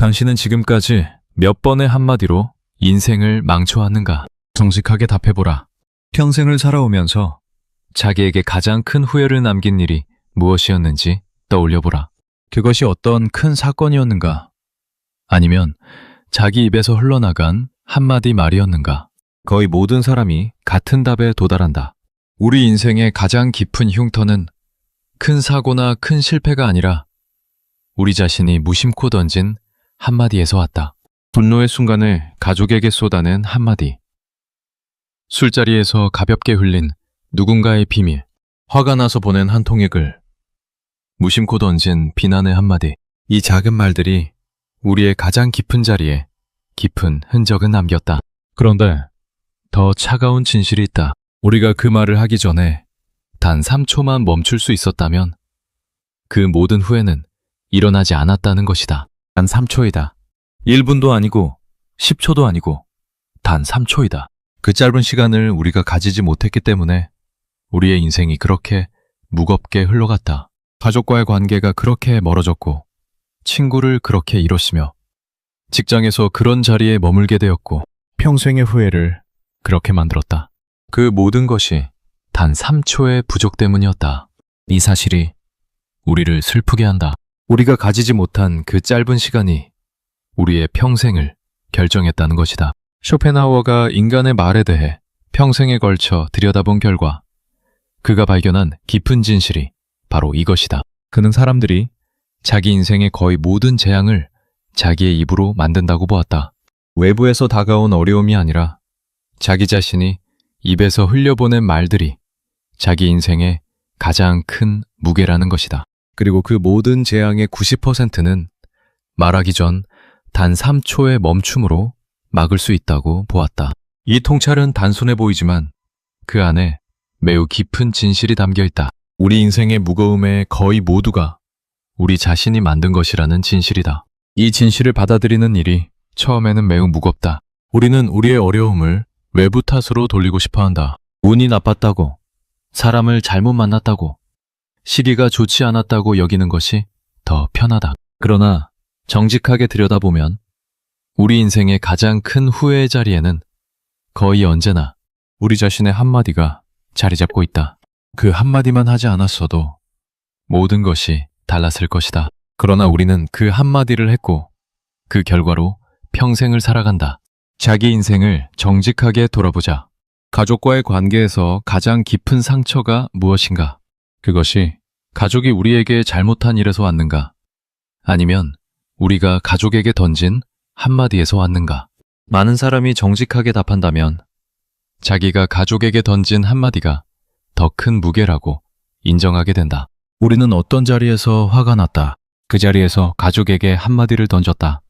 당신은 지금까지 몇 번의 한마디로 인생을 망쳐왔는가? 정직하게 답해보라. 평생을 살아오면서 자기에게 가장 큰 후회를 남긴 일이 무엇이었는지 떠올려보라. 그것이 어떤 큰 사건이었는가? 아니면 자기 입에서 흘러나간 한마디 말이었는가? 거의 모든 사람이 같은 답에 도달한다. 우리 인생의 가장 깊은 흉터는 큰 사고나 큰 실패가 아니라 우리 자신이 무심코 던진 한마디에서 왔다. 분노의 순간을 가족에게 쏟아낸 한마디. 술자리에서 가볍게 흘린 누군가의 비밀. 화가 나서 보낸 한 통의 글. 무심코 던진 비난의 한마디. 이 작은 말들이 우리의 가장 깊은 자리에 깊은 흔적을 남겼다. 그런데 더 차가운 진실이 있다. 우리가 그 말을 하기 전에 단 3초만 멈출 수 있었다면 그 모든 후회는 일어나지 않았다는 것이다. 단 3초이다. 1분도 아니고 10초도 아니고 단 3초이다. 그 짧은 시간을 우리가 가지지 못했기 때문에 우리의 인생이 그렇게 무겁게 흘러갔다. 가족과의 관계가 그렇게 멀어졌고 친구를 그렇게 잃었으며 직장에서 그런 자리에 머물게 되었고 평생의 후회를 그렇게 만들었다. 그 모든 것이 단 3초의 부족 때문이었다. 이 사실이 우리를 슬프게 한다. 우리가 가지지 못한 그 짧은 시간이 우리의 평생을 결정했다는 것이다. 쇼펜하우어가 인간의 말에 대해 평생에 걸쳐 들여다본 결과 그가 발견한 깊은 진실이 바로 이것이다. 그는 사람들이 자기 인생의 거의 모든 재앙을 자기의 입으로 만든다고 보았다. 외부에서 다가온 어려움이 아니라 자기 자신이 입에서 흘려보낸 말들이 자기 인생의 가장 큰 무게라는 것이다. 그리고 그 모든 재앙의 90%는 말하기 전 단 3초의 멈춤으로 막을 수 있다고 보았다. 이 통찰은 단순해 보이지만 그 안에 매우 깊은 진실이 담겨 있다. 우리 인생의 무거움의 거의 모두가 우리 자신이 만든 것이라는 진실이다. 이 진실을 받아들이는 일이 처음에는 매우 무겁다. 우리는 우리의 어려움을 외부 탓으로 돌리고 싶어 한다. 운이 나빴다고, 사람을 잘못 만났다고, 시기가 좋지 않았다고 여기는 것이 더 편하다. 그러나 정직하게 들여다보면 우리 인생의 가장 큰 후회의 자리에는 거의 언제나 우리 자신의 한마디가 자리 잡고 있다. 그 한마디만 하지 않았어도 모든 것이 달랐을 것이다. 그러나 우리는 그 한마디를 했고 그 결과로 평생을 살아간다. 자기 인생을 정직하게 돌아보자. 가족과의 관계에서 가장 깊은 상처가 무엇인가? 그것이 가족이 우리에게 잘못한 일에서 왔는가? 아니면 우리가 가족에게 던진 한마디에서 왔는가? 많은 사람이 정직하게 답한다면 자기가 가족에게 던진 한마디가 더 큰 무게라고 인정하게 된다. 우리는 어떤 자리에서 화가 났다. 그 자리에서 가족에게 한마디를 던졌다.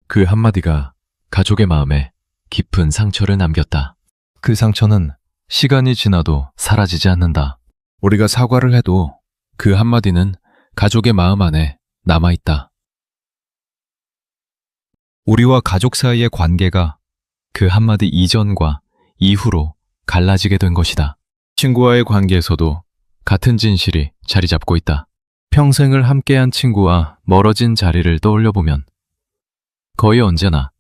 그 한마디가 가족의 마음에 깊은 상처를 남겼다. 그 상처는 시간이 지나도 사라지지 않는다. 우리가 사과를 해도 그 한마디는 가족의 마음 안에 남아있다. 우리와 가족 사이의 관계가 그 한마디 이전과 이후로 갈라지게 된 것이다. 친구와의 관계에서도 같은 진실이 자리 잡고 있다. 평생을 함께한 친구와 멀어진 자리를 떠올려보면 거의 언제나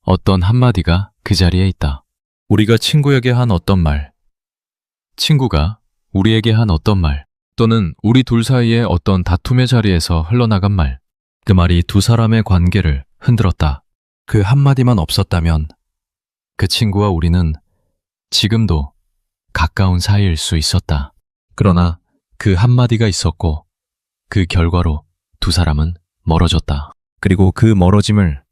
어떤 한마디가 그 자리에 있다. 우리가 친구에게 한 어떤 말, 친구가 우리에게 한 어떤 말, 또는 우리 둘 사이의 어떤 다툼의 자리에서 흘러나간 말, 그 말이 두 사람의 관계를 흔들었다. 그 한마디만 없었다면 그 친구와 우리는 지금도 가까운 사이일 수 있었다. 그러나 그 한마디가 있었고 그 결과로 두 사람은 멀어졌다. 그리고 그 멀어짐을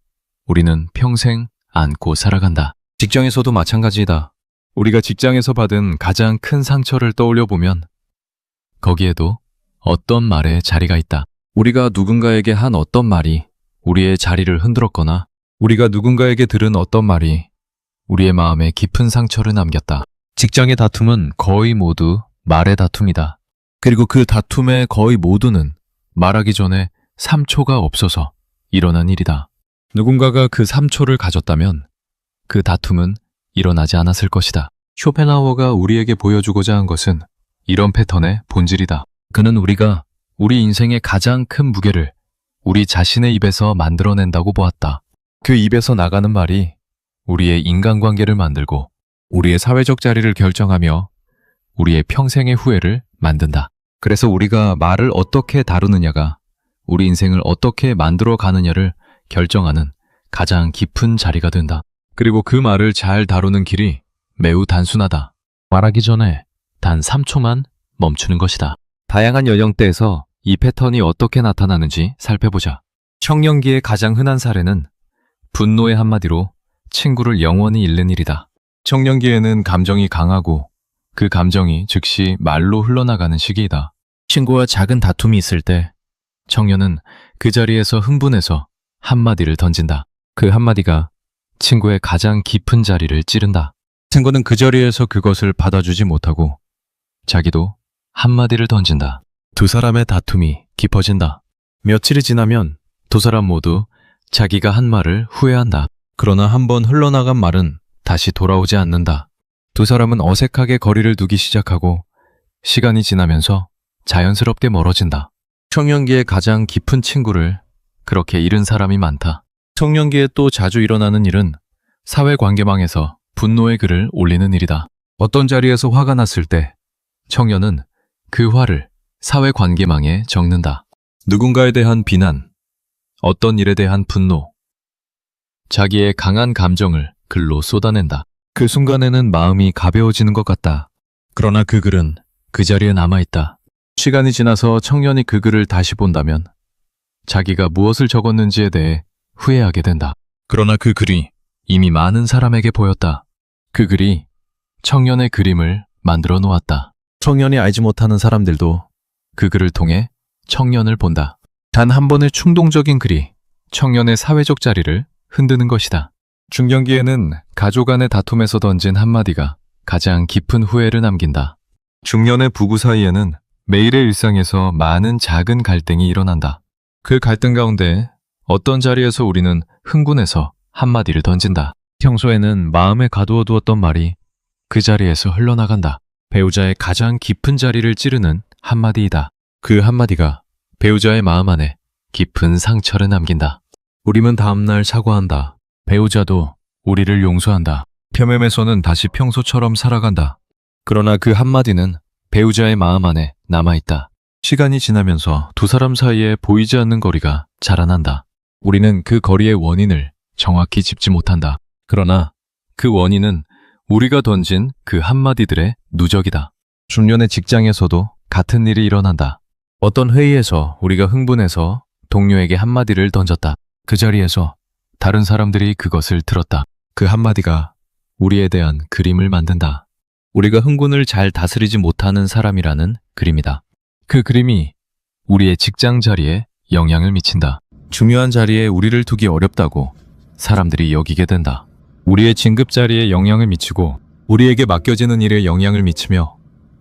우리는 평생 안고 살아간다. 직장에서도 마찬가지이다. 우리가 직장에서 받은 가장 큰 상처를 떠올려보면 거기에도 어떤 말의 자리가 있다. 우리가 누군가에게 한 어떤 말이 우리의 자리를 흔들었거나 우리가 누군가에게 들은 어떤 말이 우리의 마음에 깊은 상처를 남겼다. 직장의 다툼은 거의 모두 말의 다툼이다. 그리고 그 다툼의 거의 모두는 말하기 전에 3초가 없어서 일어난 일이다. 누군가가 그 3초를 가졌다면 그 다툼은 일어나지 않았을 것이다. 쇼펜하우어가 우리에게 보여주고자 한 것은 이런 패턴의 본질이다. 그는 우리가 우리 인생의 가장 큰 무게를 우리 자신의 입에서 만들어낸다고 보았다. 그 입에서 나가는 말이 우리의 인간관계를 만들고 우리의 사회적 자리를 결정하며 우리의 평생의 후회를 만든다. 그래서 우리가 말을 어떻게 다루느냐가 우리 인생을 어떻게 만들어 가느냐를 결정하는 가장 깊은 자리가 된다. 그리고 그 말을 잘 다루는 길이 매우 단순하다. 말하기 전에 단 3초만 멈추는 것이다. 다양한 연령대에서 이 패턴이 어떻게 나타나는지 살펴보자. 청년기의 가장 흔한 사례는 분노의 한마디로 친구를 영원히 잃는 일이다. 청년기에는 감정이 강하고 그 감정이 즉시 말로 흘러나가는 시기이다. 친구와 작은 다툼이 있을 때 청년은 그 자리에서 흥분해서 한마디를 던진다. 그 한마디가 친구의 가장 깊은 자리를 찌른다. 친구는 그 자리에서 그것을 받아주지 못하고 자기도 한마디를 던진다. 두 사람의 다툼이 깊어진다. 며칠이 지나면 두 사람 모두 자기가 한 말을 후회한다. 그러나 한번 흘러나간 말은 다시 돌아오지 않는다. 두 사람은 어색하게 거리를 두기 시작하고 시간이 지나면서 자연스럽게 멀어진다. 청년기의 가장 깊은 친구를 그렇게 잃은 사람이 많다. 청년기에 또 자주 일어나는 일은 사회관계망에서 분노의 글을 올리는 일이다. 어떤 자리에서 화가 났을 때 청년은 그 화를 사회관계망에 적는다. 누군가에 대한 비난, 어떤 일에 대한 분노, 자기의 강한 감정을 글로 쏟아낸다. 그 순간에는 마음이 가벼워지는 것 같다. 그러나 그 글은 그 자리에 남아있다. 시간이 지나서 청년이 그 글을 다시 본다면 자기가 무엇을 적었는지에 대해 후회하게 된다. 그러나 그 글이 이미 많은 사람에게 보였다. 그 글이 청년의 그림을 만들어 놓았다. 청년이 알지 못하는 사람들도 그 글을 통해 청년을 본다. 단 한 번의 충동적인 글이 청년의 사회적 자리를 흔드는 것이다. 중년기에는 가족 간의 다툼에서 던진 한마디가 가장 깊은 후회를 남긴다. 중년의 부부 사이에는 매일의 일상에서 많은 작은 갈등이 일어난다. 그 갈등 가운데 어떤 자리에서 우리는 흥분해서 한마디를 던진다. 평소에는 마음에 가두어 두었던 말이 그 자리에서 흘러나간다. 배우자의 가장 깊은 자리를 찌르는 한마디이다. 그 한마디가 배우자의 마음 안에 깊은 상처를 남긴다. 우리는 다음날 사과한다. 배우자도 우리를 용서한다. 표면에서는 다시 평소처럼 살아간다. 그러나 그 한마디는 배우자의 마음 안에 남아있다. 시간이 지나면서 두 사람 사이에 보이지 않는 거리가 자라난다. 우리는 그 거리의 원인을 정확히 짚지 못한다. 그러나 그 원인은 우리가 던진 그 한마디들의 누적이다. 중년의 직장에서도 같은 일이 일어난다. 어떤 회의에서 우리가 흥분해서 동료에게 한마디를 던졌다. 그 자리에서 다른 사람들이 그것을 들었다. 그 한마디가 우리에 대한 그림을 만든다. 우리가 흥분을 잘 다스리지 못하는 사람이라는 그림이다. 그 그림이 우리의 직장 자리에 영향을 미친다. 중요한 자리에 우리를 두기 어렵다고 사람들이 여기게 된다. 우리의 진급 자리에 영향을 미치고 우리에게 맡겨지는 일에 영향을 미치며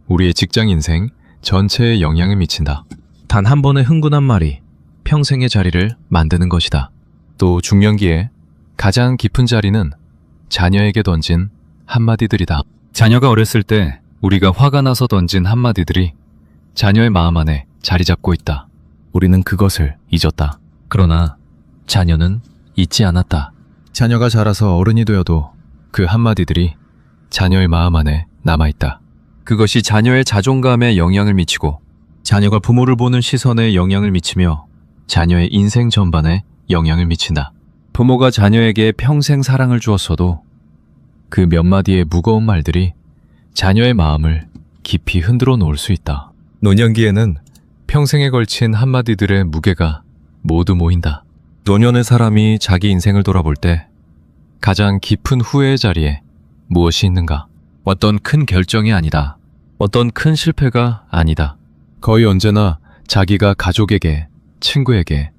우리의 직장 인생 전체에 영향을 미친다. 단 한 번의 흥분한 말이 평생의 자리를 만드는 것이다. 또 중년기에 가장 깊은 자리는 자녀에게 던진 한마디들이다. 자녀가 어렸을 때 우리가 화가 나서 던진 한마디들이 자녀의 마음 안에 자리 잡고 있다. 우리는 그것을 잊었다. 그러나 자녀는 잊지 않았다. 자녀가 자라서 어른이 되어도 그 한마디들이 자녀의 마음 안에 남아있다. 그것이 자녀의 자존감에 영향을 미치고 자녀가 부모를 보는 시선에 영향을 미치며 자녀의 인생 전반에 영향을 미친다. 부모가 자녀에게 평생 사랑을 주었어도 그 몇 마디의 무거운 말들이 자녀의 마음을 깊이 흔들어 놓을 수 있다. 노년기에는 평생에 걸친 한마디들의 무게가 모두 모인다. 노년의 사람이 자기 인생을 돌아볼 때 가장 깊은 후회의 자리에 무엇이 있는가? 어떤 큰 결정이 아니다. 어떤 큰 실패가 아니다. 거의 언제나 자기가 가족에게, 친구에게,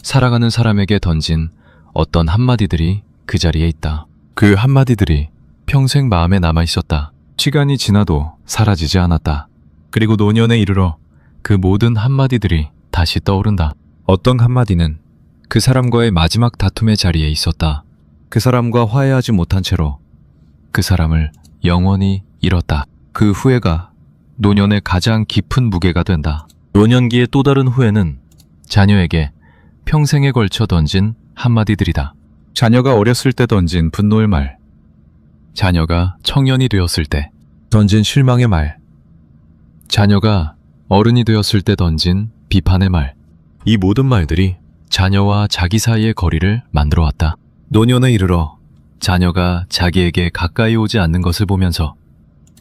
사랑하는 사람에게 던진 어떤 한마디들이 그 자리에 있다. 그 한마디들이 평생 마음에 남아 있었다. 시간이 지나도 사라지지 않았다. 그리고 노년에 이르러 그 모든 한마디들이 다시 떠오른다. 어떤 한마디는 그 사람과의 마지막 다툼의 자리에 있었다. 그 사람과 화해하지 못한 채로 그 사람을 영원히 잃었다. 그 후회가 노년의 가장 깊은 무게가 된다. 노년기의 또 다른 후회는 자녀에게 평생에 걸쳐 던진 한마디들이다. 자녀가 어렸을 때 던진 분노의 말, 자녀가 청년이 되었을 때 던진 실망의 말, 자녀가 어른이 되었을 때 던진 비판의 말. 이 모든 말들이 자녀와 자기 사이의 거리를 만들어 왔다. 노년에 이르러 자녀가 자기에게 가까이 오지 않는 것을 보면서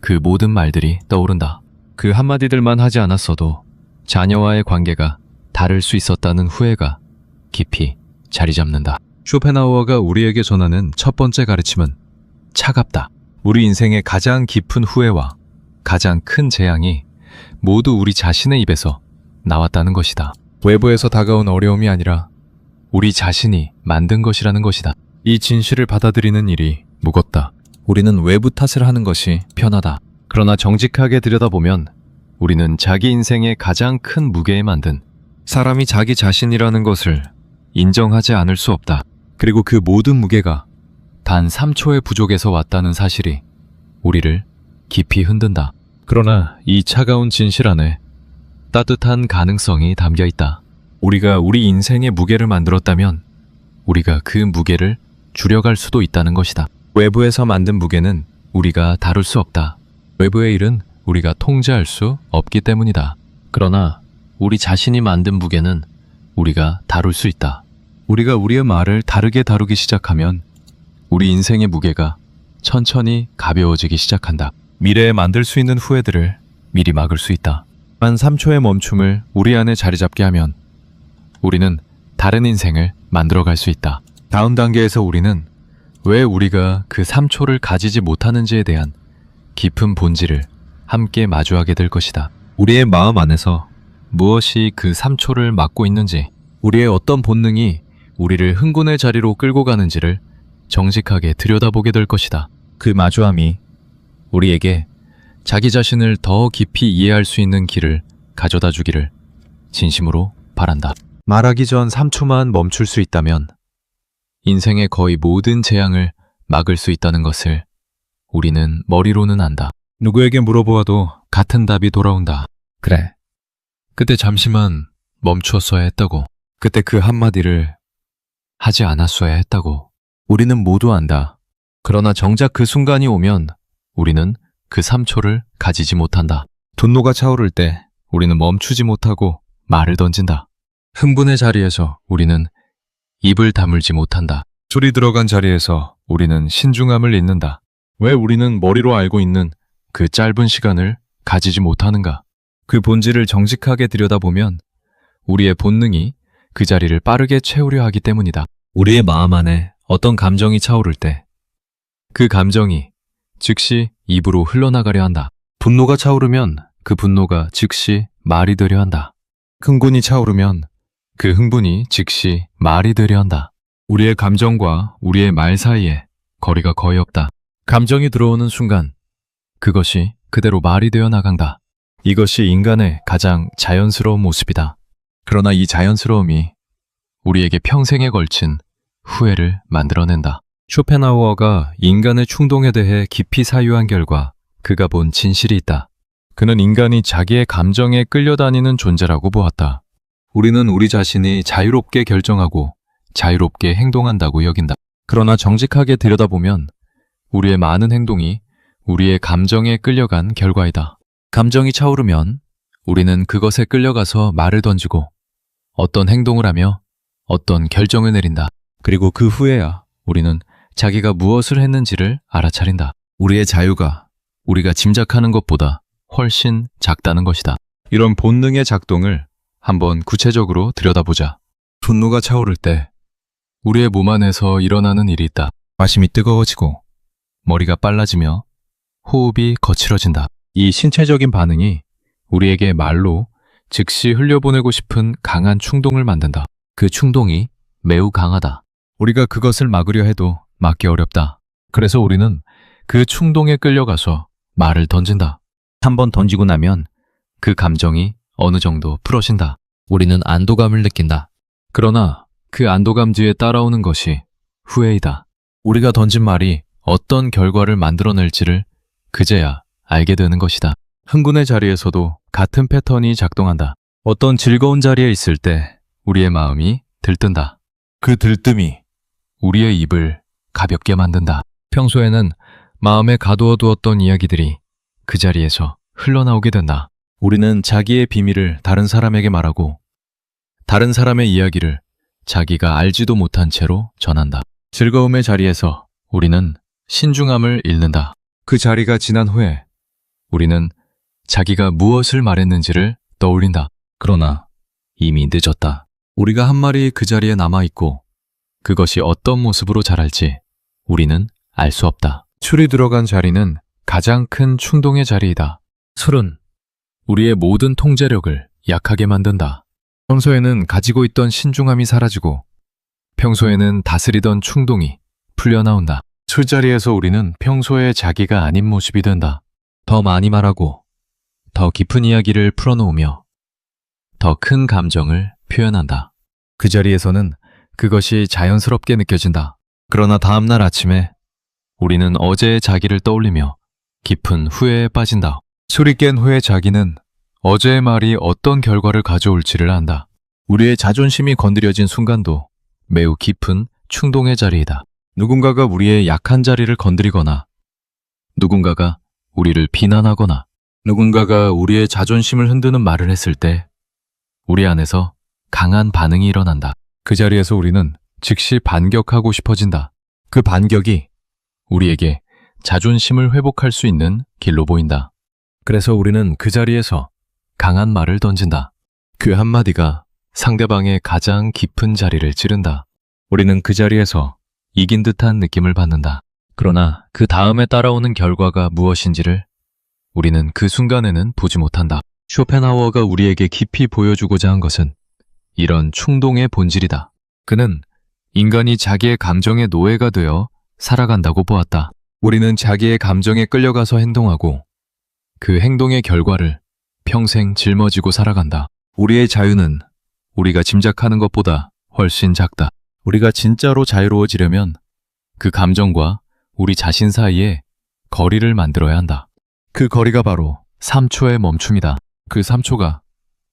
그 모든 말들이 떠오른다. 그 한마디들만 하지 않았어도 자녀와의 관계가 다를 수 있었다는 후회가 깊이 자리 잡는다. 쇼펜하우어가 우리에게 전하는 첫 번째 가르침은 차갑다. 우리 인생의 가장 깊은 후회와 가장 큰 재앙이 모두 우리 자신의 입에서 나왔다는 것이다. 외부에서 다가온 어려움이 아니라 우리 자신이 만든 것이라는 것이다. 이 진실을 받아들이는 일이 무겁다. 우리는 외부 탓을 하는 것이 편하다. 그러나 정직하게 들여다보면 우리는 자기 인생의 가장 큰 무게에 만든 사람이 자기 자신이라는 것을 인정하지 않을 수 없다. 그리고 그 모든 무게가 단 3초의 부족에서 왔다는 사실이 우리를 깊이 흔든다. 그러나 이 차가운 진실 안에 따뜻한 가능성이 담겨 있다. 우리가 우리 인생의 무게를 만들었다면 우리가 그 무게를 줄여갈 수도 있다는 것이다. 외부에서 만든 무게는 우리가 다룰 수 없다. 외부의 일은 우리가 통제할 수 없기 때문이다. 그러나 우리 자신이 만든 무게는 우리가 다룰 수 있다. 우리가 우리의 말을 다르게 다루기 시작하면 우리 인생의 무게가 천천히 가벼워지기 시작한다. 미래에 만들 수 있는 후회들을 미리 막을 수 있다. 만 3초의 멈춤을 우리 안에 자리 잡게 하면 우리는 다른 인생을 만들어갈 수 있다. 다음 단계에서 우리는 왜 우리가 그 3초를 가지지 못하는지에 대한 깊은 본질을 함께 마주하게 될 것이다. 우리의 마음 안에서 무엇이 그 3초를 막고 있는지, 우리의 어떤 본능이 우리를 흥분의 자리로 끌고 가는지를 정직하게 들여다보게 될 것이다. 그 마주함이 우리에게 자기 자신을 더 깊이 이해할 수 있는 길을 가져다 주기를 진심으로 바란다. 말하기 전 3초만 멈출 수 있다면 인생의 거의 모든 재앙을 막을 수 있다는 것을 우리는 머리로는 안다. 누구에게 물어보아도 같은 답이 돌아온다. 그래. 그때 잠시만 멈추었어야 했다고. 그때 그 한마디를 하지 않았어야 했다고. 우리는 모두 안다. 그러나 정작 그 순간이 오면 우리는 그 3초를 가지지 못한다. 분노가 차오를 때 우리는 멈추지 못하고 말을 던진다. 흥분의 자리에서 우리는 입을 다물지 못한다. 술이 들어간 자리에서 우리는 신중함을 잃는다. 왜 우리는 머리로 알고 있는 그 짧은 시간을 가지지 못하는가? 그 본질을 정직하게 들여다보면 우리의 본능이 그 자리를 빠르게 채우려 하기 때문이다. 우리의 마음 안에 어떤 감정이 차오를 때 그 감정이 즉시 입으로 흘러나가려 한다. 분노가 차오르면 그 분노가 즉시 말이 되려 한다. 흥분이 차오르면 그 흥분이 즉시 말이 되려 한다. 우리의 감정과 우리의 말 사이에 거리가 거의 없다. 감정이 들어오는 순간 그것이 그대로 말이 되어 나간다. 이것이 인간의 가장 자연스러운 모습이다. 그러나 이 자연스러움이 우리에게 평생에 걸친 후회를 만들어낸다. 쇼펜하우어가 인간의 충동에 대해 깊이 사유한 결과 그가 본 진실이 있다. 그는 인간이 자기의 감정에 끌려다니는 존재라고 보았다. 우리는 우리 자신이 자유롭게 결정하고 자유롭게 행동한다고 여긴다. 그러나 정직하게 들여다보면 우리의 많은 행동이 우리의 감정에 끌려간 결과이다. 감정이 차오르면 우리는 그것에 끌려가서 말을 던지고 어떤 행동을 하며 어떤 결정을 내린다. 그리고 그 후에야 우리는 자기가 무엇을 했는지를 알아차린다. 우리의 자유가 우리가 짐작하는 것보다 훨씬 작다는 것이다. 이런 본능의 작동을 한번 구체적으로 들여다보자. 분노가 차오를 때 우리의 몸 안에서 일어나는 일이 있다. 가심이 뜨거워지고 머리가 빨라지며 호흡이 거칠어진다. 이 신체적인 반응이 우리에게 말로 즉시 흘려보내고 싶은 강한 충동을 만든다. 그 충동이 매우 강하다. 우리가 그것을 막으려 해도 막기 어렵다. 그래서 우리는 그 충동에 끌려가서 말을 던진다. 한번 던지고 나면 그 감정이 어느 정도 풀어진다. 우리는 안도감을 느낀다. 그러나 그 안도감 뒤에 따라오는 것이 후회이다. 우리가 던진 말이 어떤 결과를 만들어낼지를 그제야 알게 되는 것이다. 흥분의 자리에서도 같은 패턴이 작동한다. 어떤 즐거운 자리에 있을 때 우리의 마음이 들뜬다. 그 들뜸이 우리의 입을 가볍게 만든다. 평소에는 마음에 가두어 두었던 이야기들이 그 자리에서 흘러나오게 된다. 우리는 자기의 비밀을 다른 사람에게 말하고 다른 사람의 이야기를 자기가 알지도 못한 채로 전한다. 즐거움의 자리에서 우리는 신중함을 잃는다. 그 자리가 지난 후에 우리는 자기가 무엇을 말했는지를 떠올린다. 그러나 이미 늦었다. 우리가 한 말이 그 자리에 남아있고 그것이 어떤 모습으로 자랄지 우리는 알 수 없다. 술이 들어간 자리는 가장 큰 충동의 자리이다. 술은 우리의 모든 통제력을 약하게 만든다. 평소에는 가지고 있던 신중함이 사라지고 평소에는 다스리던 충동이 풀려나온다. 술자리에서 우리는 평소에 자기가 아닌 모습이 된다. 더 많이 말하고 더 깊은 이야기를 풀어놓으며 더 큰 감정을 표현한다. 그 자리에서는 그것이 자연스럽게 느껴진다. 그러나 다음날 아침에 우리는 어제의 자기를 떠올리며 깊은 후회에 빠진다. 술이 깬 후에 자기는 어제의 말이 어떤 결과를 가져올지를 안다. 우리의 자존심이 건드려진 순간도 매우 깊은 충동의 자리이다. 누군가가 우리의 약한 자리를 건드리거나 누군가가 우리를 비난하거나 누군가가 우리의 자존심을 흔드는 말을 했을 때 우리 안에서 강한 반응이 일어난다. 그 자리에서 우리는 즉시 반격하고 싶어진다. 그 반격이 우리에게 자존심을 회복할 수 있는 길로 보인다. 그래서 우리는 그 자리에서 강한 말을 던진다. 그 한마디가 상대방의 가장 깊은 자리를 찌른다. 우리는 그 자리에서 이긴 듯한 느낌을 받는다. 그러나 그 다음에 따라오는 결과가 무엇인지를 우리는 그 순간에는 보지 못한다. 쇼펜하우어가 우리에게 깊이 보여주고자 한 것은 이런 충동의 본질이다. 그는 인간이 자기의 감정의 노예가 되어 살아간다고 보았다. 우리는 자기의 감정에 끌려가서 행동하고 그 행동의 결과를 평생 짊어지고 살아간다. 우리의 자유는 우리가 짐작하는 것보다 훨씬 작다. 우리가 진짜로 자유로워지려면 그 감정과 우리 자신 사이에 거리를 만들어야 한다. 그 거리가 바로 3초의 멈춤이다. 그 3초가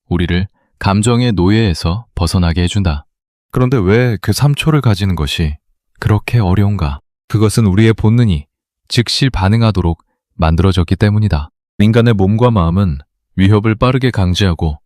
우리를 감정의 노예에서 벗어나게 해준다. 그런데 왜 그 3초를 가지는 것이 그렇게 어려운가? 그것은 우리의 본능이 즉시 반응하도록 만들어졌기 때문이다. 인간의 몸과 마음은 위협을 빠르게 감지하고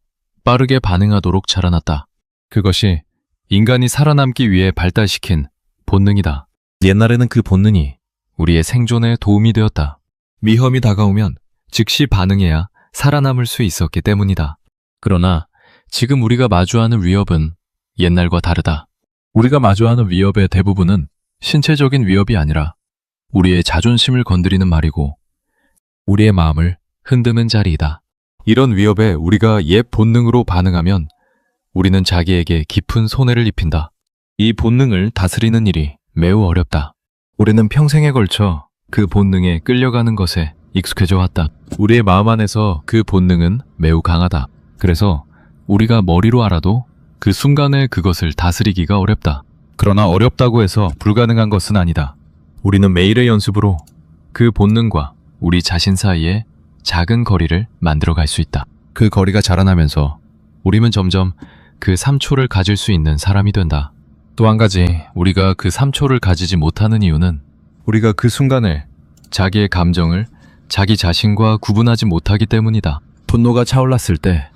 빠르게 반응하도록 자라났다. 그것이 인간이 살아남기 위해 발달시킨 본능이다. 옛날에는 그 본능이 우리의 생존에 도움이 되었다. 위험이 다가오면 즉시 반응해야 살아남을 수 있었기 때문이다. 그러나 지금 우리가 마주하는 위협은 옛날과 다르다. 우리가 마주하는 위협의 대부분은 신체적인 위협이 아니라 우리의 자존심을 건드리는 말이고 우리의 마음을 흔드는 자리이다. 이런 위협에 우리가 옛 본능으로 반응하면 우리는 자기에게 깊은 손해를 입힌다. 이 본능을 다스리는 일이 매우 어렵다. 우리는 평생에 걸쳐 그 본능에 끌려가는 것에 익숙해져 왔다. 우리의 마음 안에서 그 본능은 매우 강하다. 그래서 우리가 머리로 알아도 그 순간에 그것을 다스리기가 어렵다. 그러나 어렵다고 해서 불가능한 것은 아니다. 우리는 매일의 연습으로 그 본능과 우리 자신 사이에 작은 거리를 만들어갈 수 있다. 그 거리가 자라나면서 우리는 점점 그 3초를 가질 수 있는 사람이 된다. 또 한 가지 우리가 그 3초를 가지지 못하는 이유는 우리가 그 순간에 자기의 감정을 자기 자신과 구분하지 못하기 때문이다. 분노가 차올랐을 때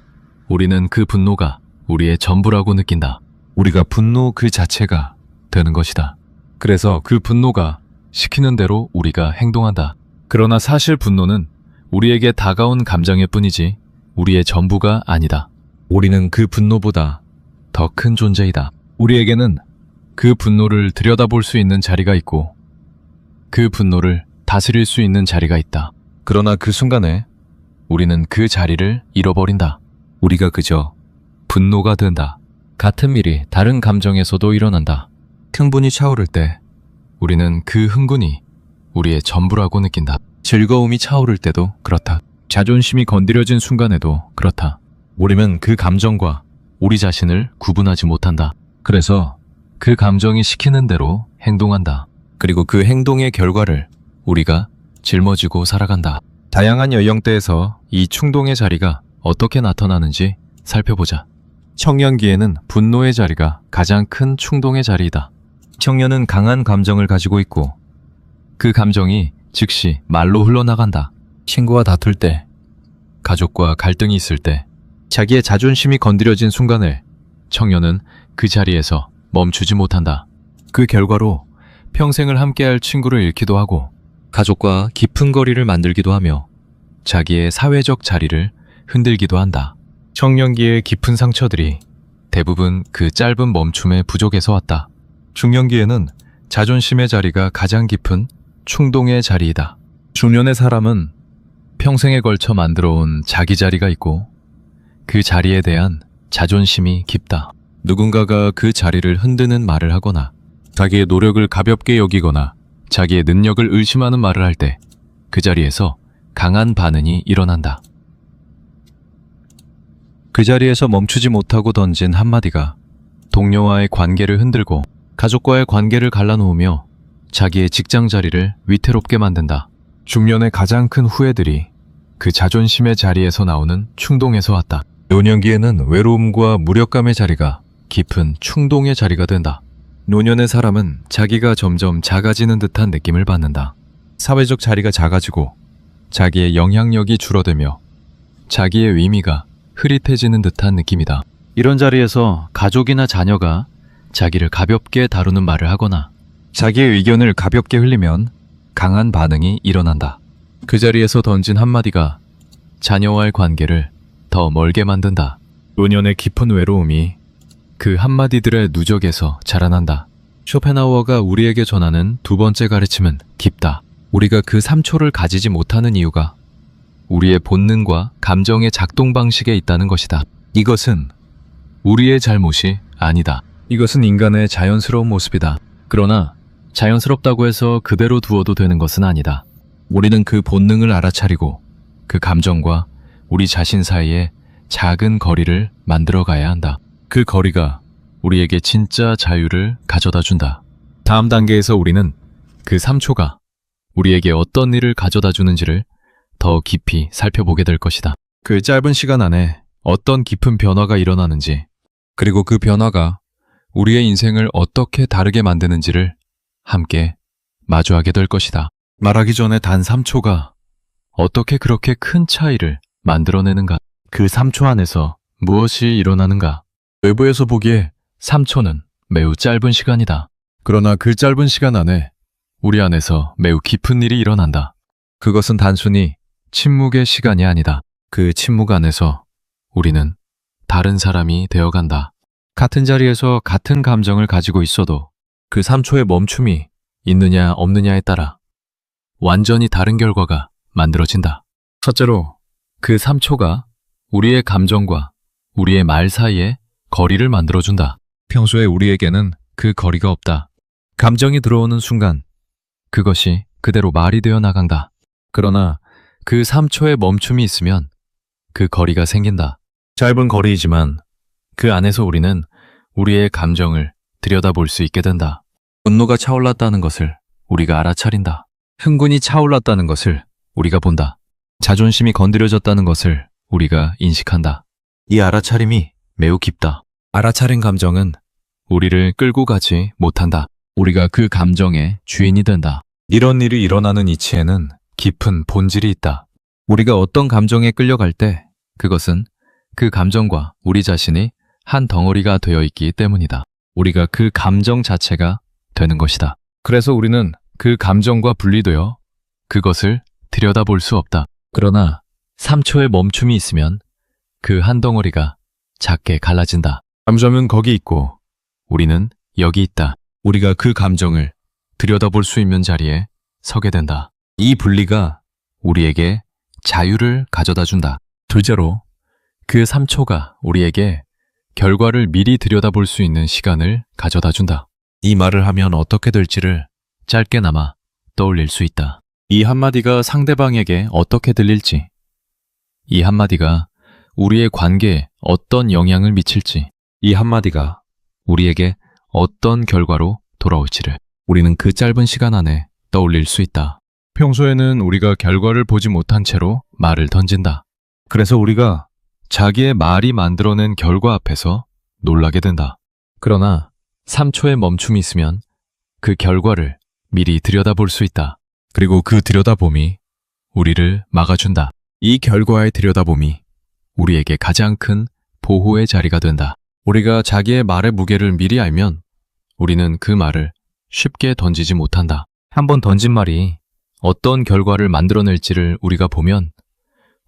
우리는 그 분노가 우리의 전부라고 느낀다. 우리가 분노 그 자체가 되는 것이다. 그래서 그 분노가 시키는 대로 우리가 행동한다. 그러나 사실 분노는 우리에게 다가온 감정일 뿐이지 우리의 전부가 아니다. 우리는 그 분노보다 더 큰 존재이다. 우리에게는 그 분노를 들여다볼 수 있는 자리가 있고 그 분노를 다스릴 수 있는 자리가 있다. 그러나 그 순간에 우리는 그 자리를 잃어버린다. 우리가 그저 분노가 된다. 같은 일이 다른 감정에서도 일어난다. 흥분이 차오를 때 우리는 그 흥분이 우리의 전부라고 느낀다. 즐거움이 차오를 때도 그렇다. 자존심이 건드려진 순간에도 그렇다. 우리는 그 감정과 우리 자신을 구분하지 못한다. 그래서 그 감정이 시키는 대로 행동한다. 그리고 그 행동의 결과를 우리가 짊어지고 살아간다. 다양한 연령대에서 이 충동의 자리가 어떻게 나타나는지 살펴보자. 청년기에는 분노의 자리가 가장 큰 충동의 자리이다. 청년은 강한 감정을 가지고 있고 그 감정이 즉시 말로 흘러나간다. 친구와 다툴 때, 가족과 갈등이 있을 때, 자기의 자존심이 건드려진 순간에 청년은 그 자리에서 멈추지 못한다. 그 결과로 평생을 함께할 친구를 잃기도 하고 가족과 깊은 거리를 만들기도 하며 자기의 사회적 자리를 흔들기도 한다. 청년기의 깊은 상처들이 대부분 그 짧은 멈춤의 부족에서 왔다. 중년기에는 자존심의 자리가 가장 깊은 충동의 자리이다. 중년의 사람은 평생에 걸쳐 만들어온 자기 자리가 있고 그 자리에 대한 자존심이 깊다. 누군가가 그 자리를 흔드는 말을 하거나 자기의 노력을 가볍게 여기거나 자기의 능력을 의심하는 말을 할 때 그 자리에서 강한 반응이 일어난다. 그 자리에서 멈추지 못하고 던진 한마디가 동료와의 관계를 흔들고 가족과의 관계를 갈라놓으며 자기의 직장 자리를 위태롭게 만든다. 중년의 가장 큰 후회들이 그 자존심의 자리에서 나오는 충동에서 왔다. 노년기에는 외로움과 무력감의 자리가 깊은 충동의 자리가 된다. 노년의 사람은 자기가 점점 작아지는 듯한 느낌을 받는다. 사회적 자리가 작아지고 자기의 영향력이 줄어들며 자기의 의미가 흐릿해지는 듯한 느낌이다. 이런 자리에서 가족이나 자녀가 자기를 가볍게 다루는 말을 하거나 자기의 의견을 가볍게 흘리면 강한 반응이 일어난다. 그 자리에서 던진 한마디가 자녀와의 관계를 더 멀게 만든다. 노년의 깊은 외로움이 그 한마디들의 누적에서 자라난다. 쇼펜하우어가 우리에게 전하는 두 번째 가르침은 깊다. 우리가 그 3초를 가지지 못하는 이유가 우리의 본능과 감정의 작동 방식에 있다는 것이다. 이것은 우리의 잘못이 아니다. 이것은 인간의 자연스러운 모습이다. 그러나 자연스럽다고 해서 그대로 두어도 되는 것은 아니다. 우리는 그 본능을 알아차리고 그 감정과 우리 자신 사이에 작은 거리를 만들어 가야 한다. 그 거리가 우리에게 진짜 자유를 가져다 준다. 다음 단계에서 우리는 그 3초가 우리에게 어떤 일을 가져다 주는지를 더 깊이 살펴보게 될 것이다. 그 짧은 시간 안에 어떤 깊은 변화가 일어나는지, 그리고 그 변화가 우리의 인생을 어떻게 다르게 만드는지를 함께 마주하게 될 것이다. 말하기 전에 단 3초가 어떻게 그렇게 큰 차이를 만들어내는가? 그 3초 안에서 무엇이 일어나는가? 외부에서 보기에 3초는 매우 짧은 시간이다. 그러나 그 짧은 시간 안에 우리 안에서 매우 깊은 일이 일어난다. 그것은 단순히 침묵의 시간이 아니다. 그 침묵 안에서 우리는 다른 사람이 되어간다. 같은 자리에서 같은 감정을 가지고 있어도 그 3초의 멈춤이 있느냐 없느냐에 따라 완전히 다른 결과가 만들어진다. 첫째로, 그 3초가 우리의 감정과 우리의 말 사이에 거리를 만들어준다. 평소에 우리에게는 그 거리가 없다. 감정이 들어오는 순간 그것이 그대로 말이 되어 나간다. 그러나 그 3초의 멈춤이 있으면 그 거리가 생긴다. 짧은 거리이지만 그 안에서 우리는 우리의 감정을 들여다볼 수 있게 된다. 분노가 차올랐다는 것을 우리가 알아차린다. 흥분이 차올랐다는 것을 우리가 본다. 자존심이 건드려졌다는 것을 우리가 인식한다. 이 알아차림이 매우 깊다. 알아차린 감정은 우리를 끌고 가지 못한다. 우리가 그 감정의 주인이 된다. 이런 일이 일어나는 이치에는 깊은 본질이 있다. 우리가 어떤 감정에 끌려갈 때 그것은 그 감정과 우리 자신이 한 덩어리가 되어 있기 때문이다. 우리가 그 감정 자체가 되는 것이다. 그래서 우리는 그 감정과 분리되어 그것을 들여다볼 수 없다. 그러나 3초의 멈춤이 있으면 그 한 덩어리가 작게 갈라진다. 감정은 거기 있고 우리는 여기 있다. 우리가 그 감정을 들여다볼 수 있는 자리에 서게 된다. 이 분리가 우리에게 자유를 가져다 준다. 둘째로, 그 3초가 우리에게 결과를 미리 들여다볼 수 있는 시간을 가져다 준다. 이 말을 하면 어떻게 될지를 짧게나마 떠올릴 수 있다. 이 한마디가 상대방에게 어떻게 들릴지, 이 한마디가 우리의 관계에 어떤 영향을 미칠지, 이 한마디가 우리에게 어떤 결과로 돌아올지를 우리는 그 짧은 시간 안에 떠올릴 수 있다. 평소에는 우리가 결과를 보지 못한 채로 말을 던진다. 그래서 우리가 자기의 말이 만들어낸 결과 앞에서 놀라게 된다. 그러나 3초의 멈춤이 있으면 그 결과를 미리 들여다볼 수 있다. 그리고 그 들여다봄이 우리를 막아준다. 이 결과의 들여다봄이 우리에게 가장 큰 보호의 자리가 된다. 우리가 자기의 말의 무게를 미리 알면 우리는 그 말을 쉽게 던지지 못한다. 한번 던진 말이 어떤 결과를 만들어낼지를 우리가 보면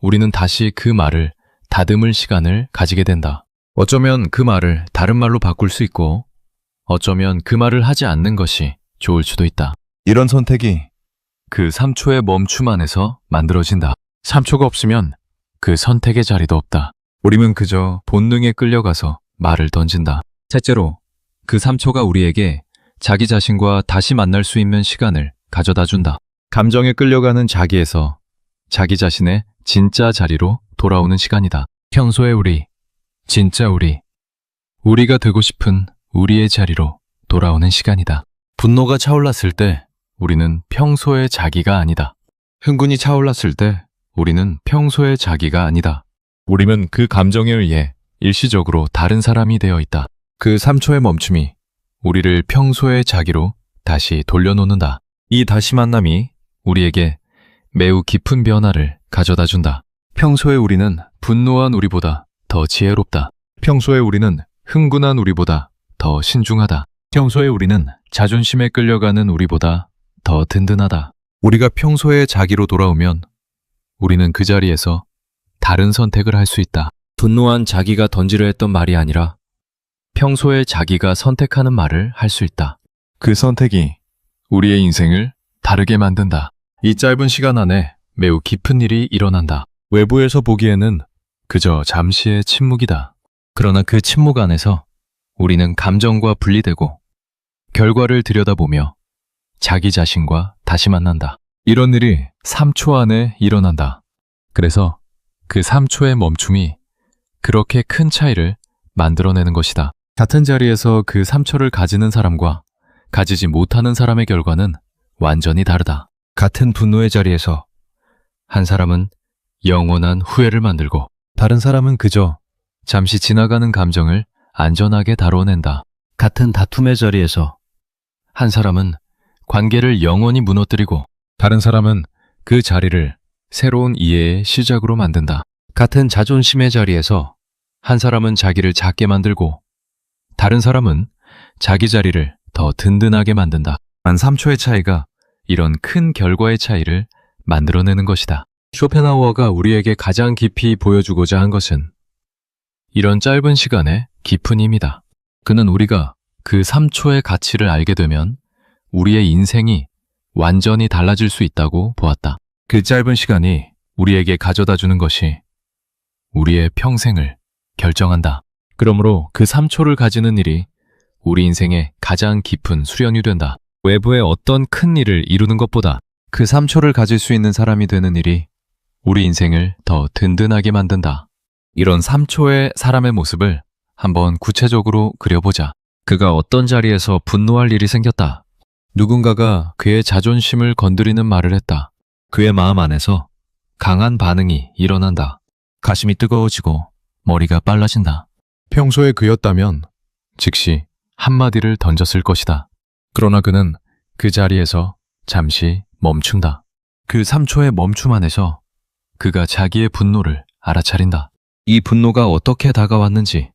우리는 다시 그 말을 다듬을 시간을 가지게 된다. 어쩌면 그 말을 다른 말로 바꿀 수 있고 어쩌면 그 말을 하지 않는 것이 좋을 수도 있다. 이런 선택이 그 3초의 멈춤 안에서 만들어진다. 3초가 없으면 그 선택의 자리도 없다. 우리는 그저 본능에 끌려가서 말을 던진다. 셋째로, 그 3초가 우리에게 자기 자신과 다시 만날 수 있는 시간을 가져다 준다. 감정에 끌려가는 자기에서 자기 자신의 진짜 자리로 돌아오는 시간이다. 평소의 우리, 진짜 우리, 우리가 되고 싶은 우리의 자리로 돌아오는 시간이다. 분노가 차올랐을 때 우리는 평소의 자기가 아니다. 흥분이 차올랐을 때 우리는 평소의 자기가 아니다. 우리는 그 감정에 의해 일시적으로 다른 사람이 되어 있다. 그 3초의 멈춤이 우리를 평소의 자기로 다시 돌려놓는다. 이 다시 만남이 우리에게 매우 깊은 변화를 가져다 준다. 평소에 우리는 분노한 우리보다 더 지혜롭다. 평소에 우리는 흥분한 우리보다 더 신중하다. 평소에 우리는 자존심에 끌려가는 우리보다 더 든든하다. 우리가 평소의 자기로 돌아오면 우리는 그 자리에서 다른 선택을 할 수 있다. 분노한 자기가 던지려 했던 말이 아니라 평소에 자기가 선택하는 말을 할 수 있다. 그 선택이 우리의 인생을 다르게 만든다. 이 짧은 시간 안에 매우 깊은 일이 일어난다. 외부에서 보기에는 그저 잠시의 침묵이다. 그러나 그 침묵 안에서 우리는 감정과 분리되고 결과를 들여다보며 자기 자신과 다시 만난다. 이런 일이 3초 안에 일어난다. 그래서 그 3초의 멈춤이 그렇게 큰 차이를 만들어내는 것이다. 같은 자리에서 그 3초를 가지는 사람과 가지지 못하는 사람의 결과는 완전히 다르다. 같은 분노의 자리에서 한 사람은 영원한 후회를 만들고 다른 사람은 그저 잠시 지나가는 감정을 안전하게 다뤄낸다. 같은 다툼의 자리에서 한 사람은 관계를 영원히 무너뜨리고 다른 사람은 그 자리를 새로운 이해의 시작으로 만든다. 같은 자존심의 자리에서 한 사람은 자기를 작게 만들고 다른 사람은 자기 자리를 더 든든하게 만든다. 단 3초의 차이가 이런 큰 결과의 차이를 만들어내는 것이다. 쇼펜하우어가 우리에게 가장 깊이 보여주고자 한 것은 이런 짧은 시간의 깊은 힘이다. 그는 우리가 그 3초의 가치를 알게 되면 우리의 인생이 완전히 달라질 수 있다고 보았다. 그 짧은 시간이 우리에게 가져다 주는 것이 우리의 평생을 결정한다. 그러므로 그 3초를 가지는 일이 우리 인생의 가장 깊은 수련이 된다. 외부의 어떤 큰 일을 이루는 것보다 그 3초를 가질 수 있는 사람이 되는 일이 우리 인생을 더 든든하게 만든다. 이런 3초의 사람의 모습을 한번 구체적으로 그려보자. 그가 어떤 자리에서 분노할 일이 생겼다. 누군가가 그의 자존심을 건드리는 말을 했다. 그의 마음 안에서 강한 반응이 일어난다. 가슴이 뜨거워지고 머리가 빨라진다. 평소에 그였다면 즉시 한마디를 던졌을 것이다. 그러나 그는 그 자리에서 잠시 멈춘다. 그 3초의 멈춤 안에서 그가 자기의 분노를 알아차린다. 이 분노가 어떻게 다가왔는지,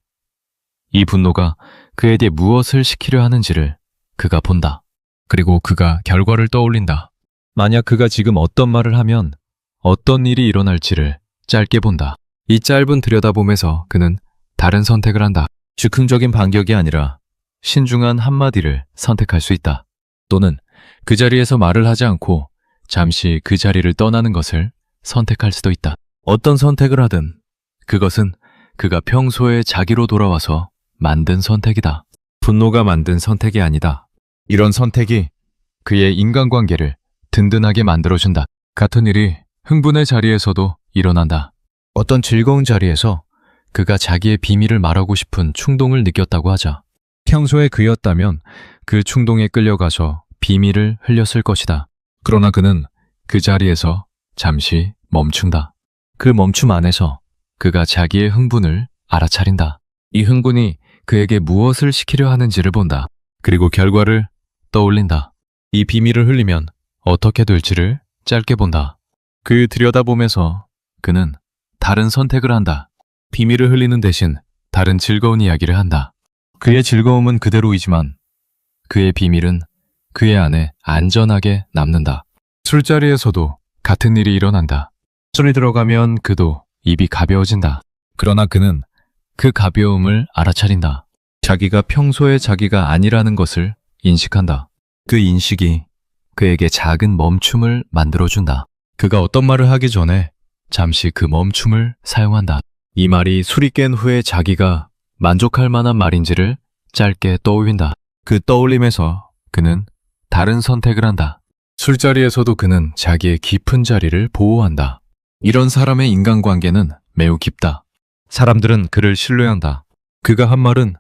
이 분노가 그에게 무엇을 시키려 하는지를 그가 본다. 그리고 그가 결과를 떠올린다. 만약 그가 지금 어떤 말을 하면 어떤 일이 일어날지를 짧게 본다. 이 짧은 들여다봄에서 그는 다른 선택을 한다. 즉흥적인 반격이 아니라 신중한 한마디를 선택할 수 있다. 또는 그 자리에서 말을 하지 않고 잠시 그 자리를 떠나는 것을 선택할 수도 있다. 어떤 선택을 하든 그것은 그가 평소에 자기로 돌아와서 만든 선택이다. 분노가 만든 선택이 아니다. 이런 선택이 그의 인간관계를 든든하게 만들어준다. 같은 일이 흥분의 자리에서도 일어난다. 어떤 즐거운 자리에서 그가 자기의 비밀을 말하고 싶은 충동을 느꼈다고 하자. 평소에 그였다면 그 충동에 끌려가서 비밀을 흘렸을 것이다. 그러나 그는 그 자리에서 잠시 멈춘다. 그 멈춤 안에서 그가 자기의 흥분을 알아차린다. 이 흥분이 그에게 무엇을 시키려 하는지를 본다. 그리고 결과를 떠올린다. 이 비밀을 흘리면 어떻게 될지를 짧게 본다. 그 들여다봄에서 그는 다른 선택을 한다. 비밀을 흘리는 대신 다른 즐거운 이야기를 한다. 그의 즐거움은 그대로이지만 그의 비밀은 그의 안에 안전하게 남는다. 술자리에서도 같은 일이 일어난다. 술이 들어가면 그도 입이 가벼워진다. 그러나 그는 그 가벼움을 알아차린다. 자기가 평소에 자기가 아니라는 것을 인식한다. 그 인식이 그에게 작은 멈춤을 만들어준다. 그가 어떤 말을 하기 전에 잠시 그 멈춤을 사용한다. 이 말이 술이 깬 후에 자기가 만족할 만한 말인지를 짧게 떠올린다. 그 떠올림에서 그는 다른 선택을 한다. 술자리에서도 그는 자기의 깊은 자리를 보호한다. 이런 사람의 인간관계는 매우 깊다. 사람들은 그를 신뢰한다. 그가 한 말은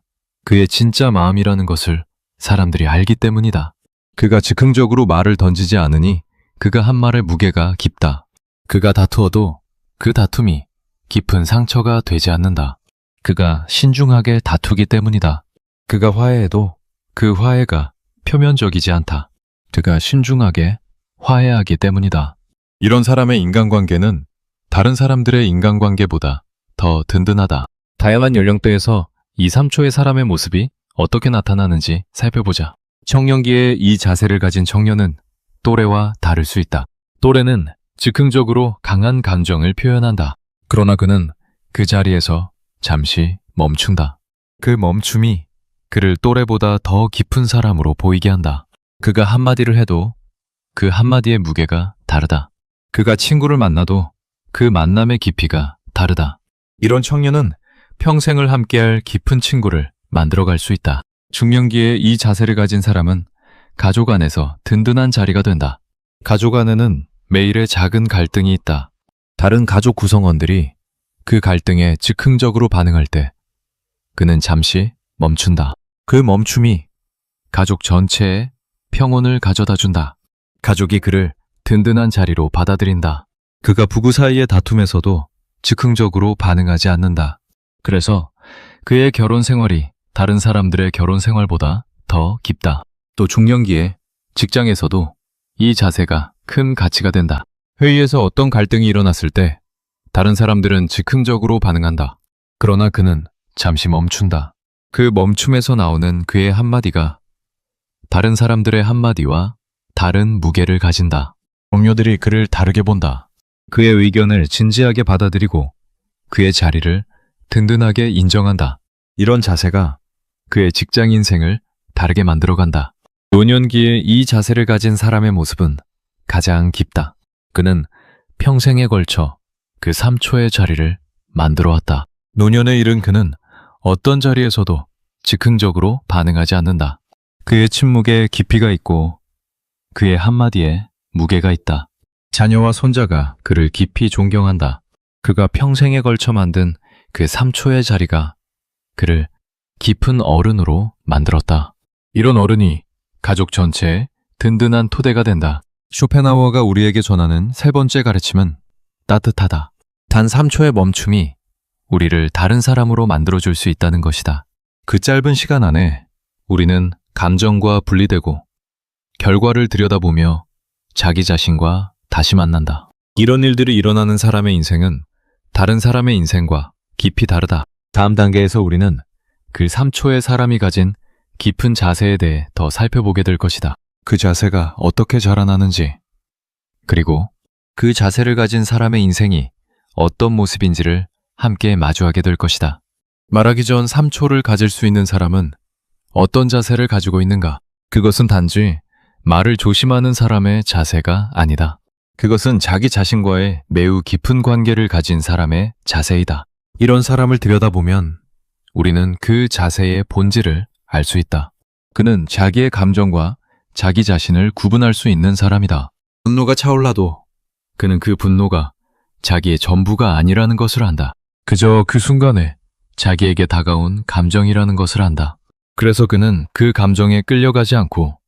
그의 진짜 마음이라는 것을 사람들이 알기 때문이다. 그가 즉흥적으로 말을 던지지 않으니 그가 한 말의 무게가 깊다. 그가 다투어도 그 다툼이 깊은 상처가 되지 않는다. 그가 신중하게 다투기 때문이다. 그가 화해해도 그 화해가 표면적이지 않다. 그가 신중하게 화해하기 때문이다. 이런 사람의 인간관계는 다른 사람들의 인간관계보다 더 든든하다. 다양한 연령대에서 2, 3초의 사람의 모습이 어떻게 나타나는지 살펴보자. 청년기에 이 자세를 가진 청년은 또래와 다를 수 있다. 또래는 즉흥적으로 강한 감정을 표현한다. 그러나 그는 그 자리에서 잠시 멈춘다. 그 멈춤이 그를 또래보다 더 깊은 사람으로 보이게 한다. 그가 한마디를 해도 그 한마디의 무게가 다르다. 그가 친구를 만나도 그 만남의 깊이가 다르다. 이런 청년은 평생을 함께할 깊은 친구를 만들어갈 수 있다. 중년기에 이 자세를 가진 사람은 가족 안에서 든든한 자리가 된다. 가족 안에는 매일의 작은 갈등이 있다. 다른 가족 구성원들이 그 갈등에 즉흥적으로 반응할 때 그는 잠시 멈춘다. 그 멈춤이 가족 전체에 평온을 가져다 준다. 가족이 그를 든든한 자리로 받아들인다. 그가 부부 사이의 다툼에서도 즉흥적으로 반응하지 않는다. 그래서 그의 결혼 생활이 다른 사람들의 결혼 생활보다 더 깊다. 또 중년기에 직장에서도 이 자세가 큰 가치가 된다. 회의에서 어떤 갈등이 일어났을 때 다른 사람들은 즉흥적으로 반응한다. 그러나 그는 잠시 멈춘다. 그 멈춤에서 나오는 그의 한마디가 다른 사람들의 한마디와 다른 무게를 가진다. 동료들이 그를 다르게 본다. 그의 의견을 진지하게 받아들이고 그의 자리를 든든하게 인정한다. 이런 자세가 그의 직장 인생을 다르게 만들어간다. 노년기에 이 자세를 가진 사람의 모습은 가장 깊다. 그는 평생에 걸쳐 그 3초의 자리를 만들어왔다. 노년에 이른 그는 어떤 자리에서도 즉흥적으로 반응하지 않는다. 그의 침묵에 깊이가 있고 그의 한마디에 무게가 있다. 자녀와 손자가 그를 깊이 존경한다. 그가 평생에 걸쳐 만든 그 3초의 자리가 그를 깊은 어른으로 만들었다. 이런 어른이 가족 전체의 든든한 토대가 된다. 쇼펜하우어가 우리에게 전하는 세 번째 가르침은 따뜻하다. 단 3초의 멈춤이 우리를 다른 사람으로 만들어줄 수 있다는 것이다. 그 짧은 시간 안에 우리는 감정과 분리되고 결과를 들여다보며 자기 자신과 다시 만난다. 이런 일들이 일어나는 사람의 인생은 다른 사람의 인생과 깊이 다르다. 다음 단계에서 우리는 그 3초의 사람이 가진 깊은 자세에 대해 더 살펴보게 될 것이다. 그 자세가 어떻게 자라나는지, 그리고 그 자세를 가진 사람의 인생이 어떤 모습인지를 함께 마주하게 될 것이다. 말하기 전 3초를 가질 수 있는 사람은 어떤 자세를 가지고 있는가? 그것은 단지 말을 조심하는 사람의 자세가 아니다. 그것은 자기 자신과의 매우 깊은 관계를 가진 사람의 자세이다. 이런 사람을 들여다보면 우리는 그 자세의 본질을 알 수 있다. 그는 자기의 감정과 자기 자신을 구분할 수 있는 사람이다. 분노가 차올라도 그는 그 분노가 자기의 전부가 아니라는 것을 안다. 그저 그 순간에 자기에게 다가온 감정이라는 것을 안다. 그래서 그는 그 감정에 끌려가지 않고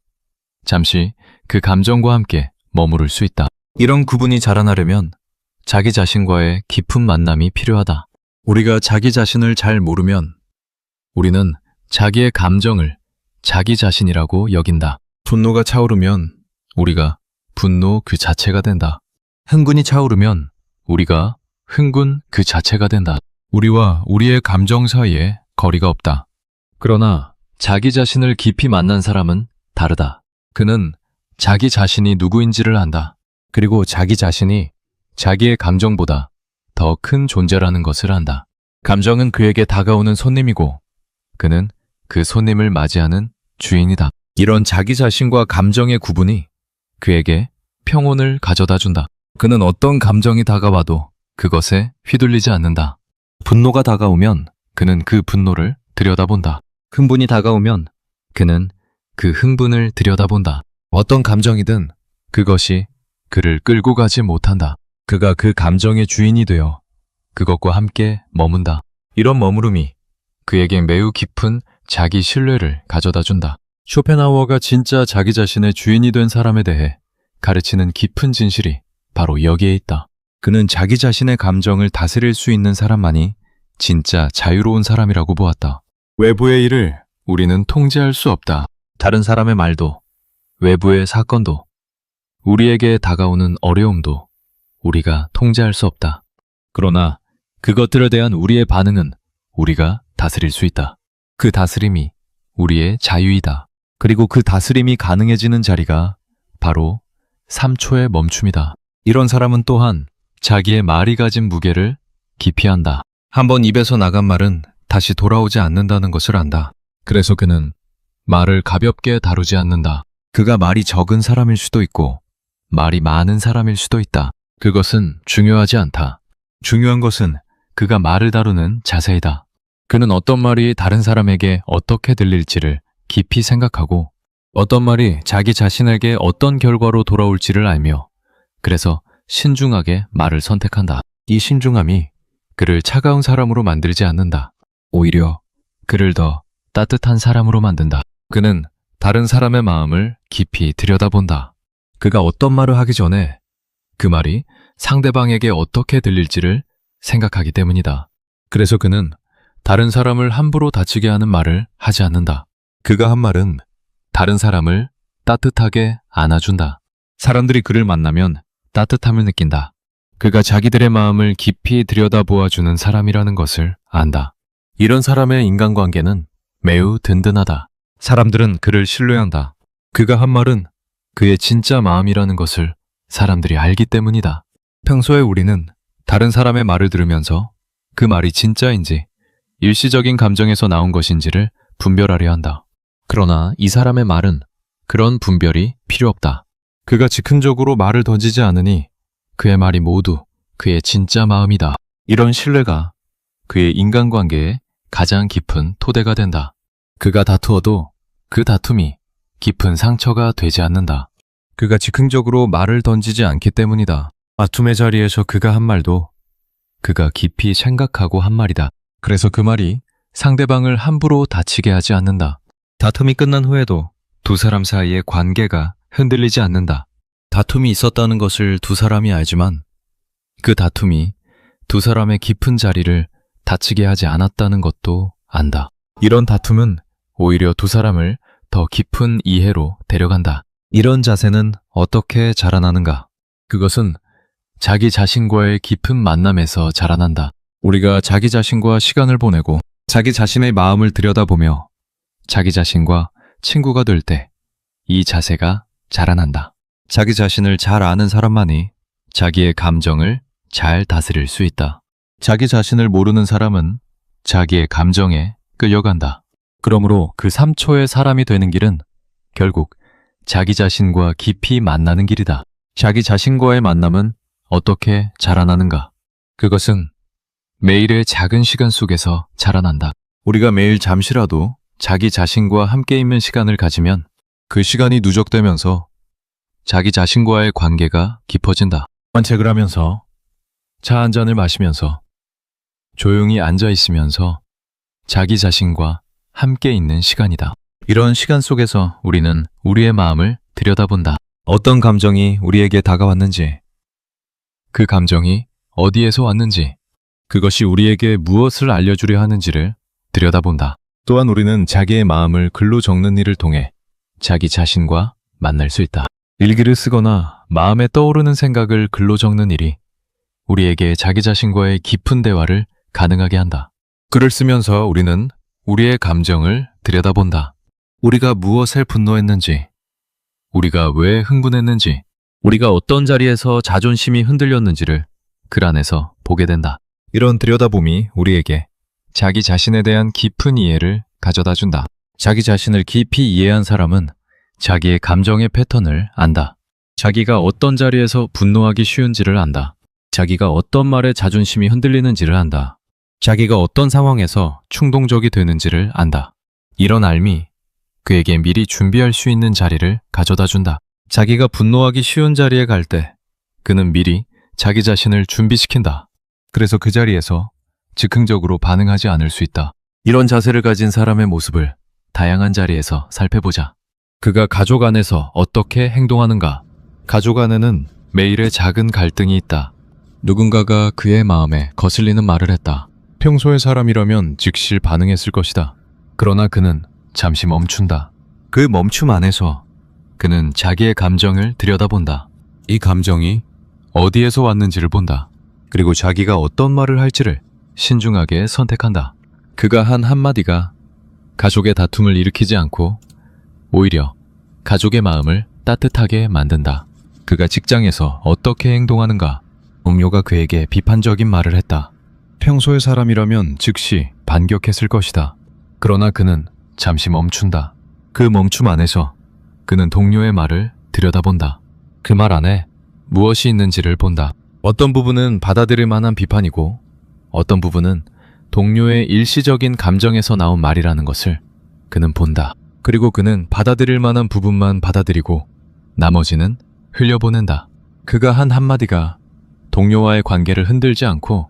잠시 그 감정과 함께 머무를 수 있다. 이런 구분이 자라나려면 자기 자신과의 깊은 만남이 필요하다. 우리가 자기 자신을 잘 모르면 우리는 자기의 감정을 자기 자신이라고 여긴다. 분노가 차오르면 우리가 분노 그 자체가 된다. 흥분이 차오르면 우리가 흥분 그 자체가 된다. 우리와 우리의 감정 사이에 거리가 없다. 그러나 자기 자신을 깊이 만난 사람은 다르다. 그는 자기 자신이 누구인지를 안다. 그리고 자기 자신이 자기의 감정보다 더 큰 존재라는 것을 안다. 감정은 그에게 다가오는 손님이고 그는 그 손님을 맞이하는 주인이다. 이런 자기 자신과 감정의 구분이 그에게 평온을 가져다 준다. 그는 어떤 감정이 다가와도 그것에 휘둘리지 않는다. 분노가 다가오면 그는 그 분노를 들여다본다. 흥분이 다가오면 그는 그 흥분을 들여다본다. 어떤 감정이든 그것이 그를 끌고 가지 못한다. 그가 그 감정의 주인이 되어 그것과 함께 머문다. 이런 머무름이 그에게 매우 깊은 자기 신뢰를 가져다 준다. 쇼펜하우어가 진짜 자기 자신의 주인이 된 사람에 대해 가르치는 깊은 진실이 바로 여기에 있다. 그는 자기 자신의 감정을 다스릴 수 있는 사람만이 진짜 자유로운 사람이라고 보았다. 외부의 일을 우리는 통제할 수 없다. 다른 사람의 말도, 외부의 사건도, 우리에게 다가오는 어려움도 우리가 통제할 수 없다. 그러나 그것들에 대한 우리의 반응은 우리가 다스릴 수 있다. 그 다스림이 우리의 자유이다. 그리고 그 다스림이 가능해지는 자리가 바로 3초의 멈춤이다. 이런 사람은 또한 자기의 말이 가진 무게를 기피한다. 한번 입에서 나간 말은 다시 돌아오지 않는다는 것을 안다. 그래서 그는 말을 가볍게 다루지 않는다. 그가 말이 적은 사람일 수도 있고 말이 많은 사람일 수도 있다. 그것은 중요하지 않다. 중요한 것은 그가 말을 다루는 자세이다. 그는 어떤 말이 다른 사람에게 어떻게 들릴지를 깊이 생각하고 어떤 말이 자기 자신에게 어떤 결과로 돌아올지를 알며 그래서 신중하게 말을 선택한다. 이 신중함이 그를 차가운 사람으로 만들지 않는다. 오히려 그를 더 따뜻한 사람으로 만든다. 그는 다른 사람의 마음을 깊이 들여다본다. 그가 어떤 말을 하기 전에 그 말이 상대방에게 어떻게 들릴지를 생각하기 때문이다. 그래서 그는 다른 사람을 함부로 다치게 하는 말을 하지 않는다. 그가 한 말은 다른 사람을 따뜻하게 안아준다. 사람들이 그를 만나면 따뜻함을 느낀다. 그가 자기들의 마음을 깊이 들여다보아주는 사람이라는 것을 안다. 이런 사람의 인간관계는 매우 든든하다. 사람들은 그를 신뢰한다. 그가 한 말은 그의 진짜 마음이라는 것을 사람들이 알기 때문이다. 평소에 우리는 다른 사람의 말을 들으면서 그 말이 진짜인지 일시적인 감정에서 나온 것인지를 분별하려 한다. 그러나 이 사람의 말은 그런 분별이 필요 없다. 그가 즉흥적으로 말을 던지지 않으니 그의 말이 모두 그의 진짜 마음이다. 이런 신뢰가 그의 인간관계에 가장 깊은 토대가 된다. 그가 다투어도 그 다툼이 깊은 상처가 되지 않는다. 그가 즉흥적으로 말을 던지지 않기 때문이다. 다툼의 자리에서 그가 한 말도 그가 깊이 생각하고 한 말이다. 그래서 그 말이 상대방을 함부로 다치게 하지 않는다. 다툼이 끝난 후에도 두 사람 사이의 관계가 흔들리지 않는다. 다툼이 있었다는 것을 두 사람이 알지만 그 다툼이 두 사람의 깊은 자리를 다치게 하지 않았다는 것도 안다. 이런 다툼은 오히려 두 사람을 더 깊은 이해로 데려간다. 이런 자세는 어떻게 자라나는가? 그것은 자기 자신과의 깊은 만남에서 자라난다. 우리가 자기 자신과 시간을 보내고 자기 자신의 마음을 들여다보며 자기 자신과 친구가 될 때 이 자세가 자라난다. 자기 자신을 잘 아는 사람만이 자기의 감정을 잘 다스릴 수 있다. 자기 자신을 모르는 사람은 자기의 감정에 끌려간다. 그러므로 그 3초의 사람이 되는 길은 결국 자기 자신과 깊이 만나는 길이다. 자기 자신과의 만남은 어떻게 자라나는가? 그것은 매일의 작은 시간 속에서 자라난다. 우리가 매일 잠시라도 자기 자신과 함께 있는 시간을 가지면 그 시간이 누적되면서 자기 자신과의 관계가 깊어진다. 산책을 하면서 차 한 잔을 마시면서 조용히 앉아 있으면서 자기 자신과 함께 있는 시간이다. 이런 시간 속에서 우리는 우리의 마음을 들여다본다. 어떤 감정이 우리에게 다가왔는지, 그 감정이 어디에서 왔는지, 그것이 우리에게 무엇을 알려주려 하는지를 들여다본다. 또한 우리는 자기의 마음을 글로 적는 일을 통해 자기 자신과 만날 수 있다. 일기를 쓰거나 마음에 떠오르는 생각을 글로 적는 일이 우리에게 자기 자신과의 깊은 대화를 가능하게 한다. 글을 쓰면서 우리는 우리의 감정을 들여다본다. 우리가 무엇에 분노했는지, 우리가 왜 흥분했는지, 우리가 어떤 자리에서 자존심이 흔들렸는지를 글 안에서 보게 된다. 이런 들여다봄이 우리에게 자기 자신에 대한 깊은 이해를 가져다 준다. 자기 자신을 깊이 이해한 사람은 자기의 감정의 패턴을 안다. 자기가 어떤 자리에서 분노하기 쉬운지를 안다. 자기가 어떤 말에 자존심이 흔들리는지를 안다. 자기가 어떤 상황에서 충동적이 되는지를 안다. 이런 알미, 그에게 미리 준비할 수 있는 자리를 가져다 준다. 자기가 분노하기 쉬운 자리에 갈 때 그는 미리 자기 자신을 준비시킨다. 그래서 그 자리에서 즉흥적으로 반응하지 않을 수 있다. 이런 자세를 가진 사람의 모습을 다양한 자리에서 살펴보자. 그가 가족 안에서 어떻게 행동하는가? 가족 안에는 매일의 작은 갈등이 있다. 누군가가 그의 마음에 거슬리는 말을 했다. 평소의 사람이라면 즉시 반응했을 것이다. 그러나 그는 잠시 멈춘다. 그 멈춤 안에서 그는 자기의 감정을 들여다본다. 이 감정이 어디에서 왔는지를 본다. 그리고 자기가 어떤 말을 할지를 신중하게 선택한다. 그가 한 한마디가 가족의 다툼을 일으키지 않고 오히려 가족의 마음을 따뜻하게 만든다. 그가 직장에서 어떻게 행동하는가? 동료가 그에게 비판적인 말을 했다. 평소의 사람이라면 즉시 반격했을 것이다. 그러나 그는 잠시 멈춘다. 그 멈춤 안에서 그는 동료의 말을 들여다본다. 그 말 안에 무엇이 있는지를 본다. 어떤 부분은 받아들일 만한 비판이고 어떤 부분은 동료의 일시적인 감정에서 나온 말이라는 것을 그는 본다. 그리고 그는 받아들일 만한 부분만 받아들이고 나머지는 흘려보낸다. 그가 한 한마디가 동료와의 관계를 흔들지 않고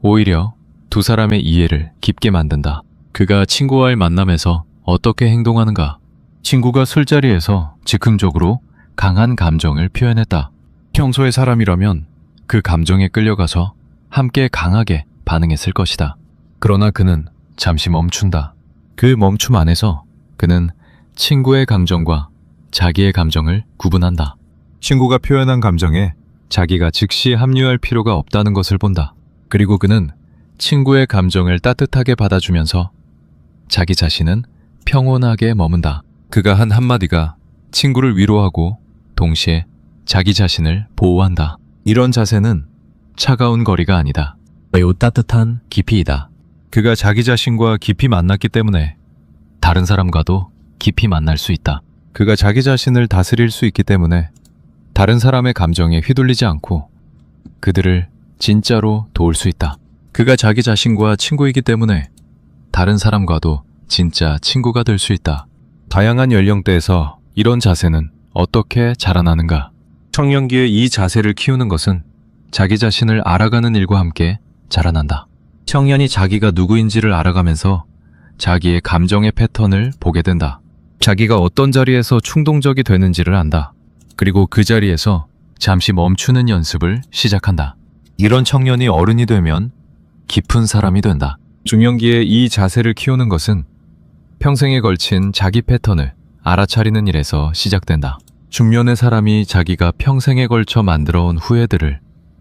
오히려 두 사람의 이해를 깊게 만든다. 그가 친구와의 만남에서 어떻게 행동하는가? 친구가 술자리에서 즉흥적으로 강한 감정을 표현했다. 평소의 사람이라면 그 감정에 끌려가서 함께 강하게 반응했을 것이다. 그러나 그는 잠시 멈춘다. 그 멈춤 안에서 그는 친구의 감정과 자기의 감정을 구분한다. 친구가 표현한 감정에 자기가 즉시 합류할 필요가 없다는 것을 본다. 그리고 그는 친구의 감정을 따뜻하게 받아주면서 자기 자신은 평온하게 머문다. 그가 한 한마디가 친구를 위로하고 동시에 자기 자신을 보호한다. 이런 자세는 차가운 거리가 아니다. 매우 따뜻한 깊이이다. 그가 자기 자신과 깊이 만났기 때문에 다른 사람과도 깊이 만날 수 있다. 그가 자기 자신을 다스릴 수 있기 때문에 다른 사람의 감정에 휘둘리지 않고 그들을 진짜로 도울 수 있다. 그가 자기 자신과 친구이기 때문에 다른 사람과도 진짜 친구가 될 수 있다. 다양한 연령대에서 이런 자세는 어떻게 자라나는가? 청년기에 이 자세를 키우는 것은 자기 자신을 알아가는 일과 함께 자라난다. 청년이 자기가 누구인지를 알아가면서 자기의 감정의 패턴을 보게 된다. 자기가 어떤 자리에서 충동적이 되는지를 안다. 그리고 그 자리에서 잠시 멈추는 연습을 시작한다. 이런 청년이 어른이 되면 깊은 사람이 된다. 중년기에 이 자세를 키우는 것은 평생에 걸친 자기 패턴을 알아차리는 일에서 시작된다. 중년의 사람이 자기가 평생에 걸쳐 만들어온 후회들을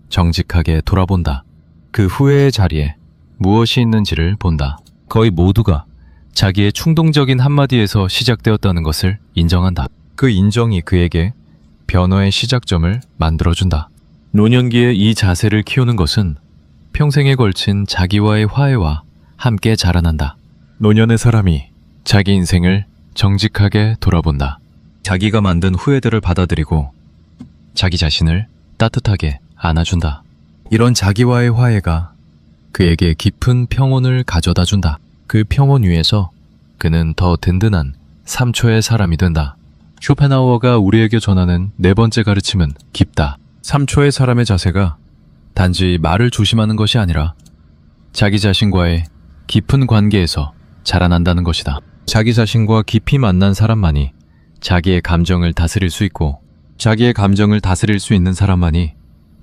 정직하게 돌아본다. 그 후회의 자리에 무엇이 있는지를 본다. 거의 모두가 자기의 충동적인 한마디에서 시작되었다는 것을 인정한다. 그 인정이 그에게 변화의 시작점을 만들어준다. 노년기에 이 자세를 키우는 것은 평생에 걸친 자기와의 화해와 함께 자라난다. 노년의 사람이 자기 인생을 정직하게 돌아본다. 자기가 만든 후회들을 받아들이고 자기 자신을 따뜻하게 안아준다. 이런 자기와의 화해가 그에게 깊은 평온을 가져다 준다. 그 평온 위에서 그는 더 든든한 3초의 사람이 된다. 쇼펜하우어가 우리에게 전하는 네 번째 가르침은 깊다. 3초의 사람의 자세가 단지 말을 조심하는 것이 아니라 자기 자신과의 깊은 관계에서 자라난다는 것이다. 자기 자신과 깊이 만난 사람만이 자기의 감정을 다스릴 수 있고 자기의 감정을 다스릴 수 있는 사람만이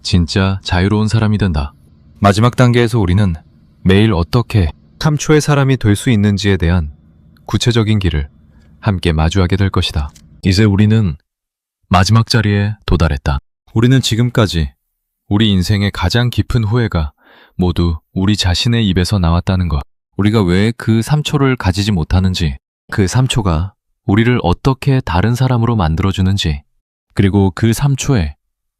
진짜 자유로운 사람이 된다. 마지막 단계에서 우리는 매일 어떻게 3초의 사람이 될 수 있는지에 대한 구체적인 길을 함께 마주하게 될 것이다. 이제 우리는 마지막 자리에 도달했다. 우리는 지금까지 우리 인생의 가장 깊은 후회가 모두 우리 자신의 입에서 나왔다는 것. 우리가 왜 그 3초를 가지지 못하는지, 그 3초가 우리를 어떻게 다른 사람으로 만들어주는지, 그리고 그 3초에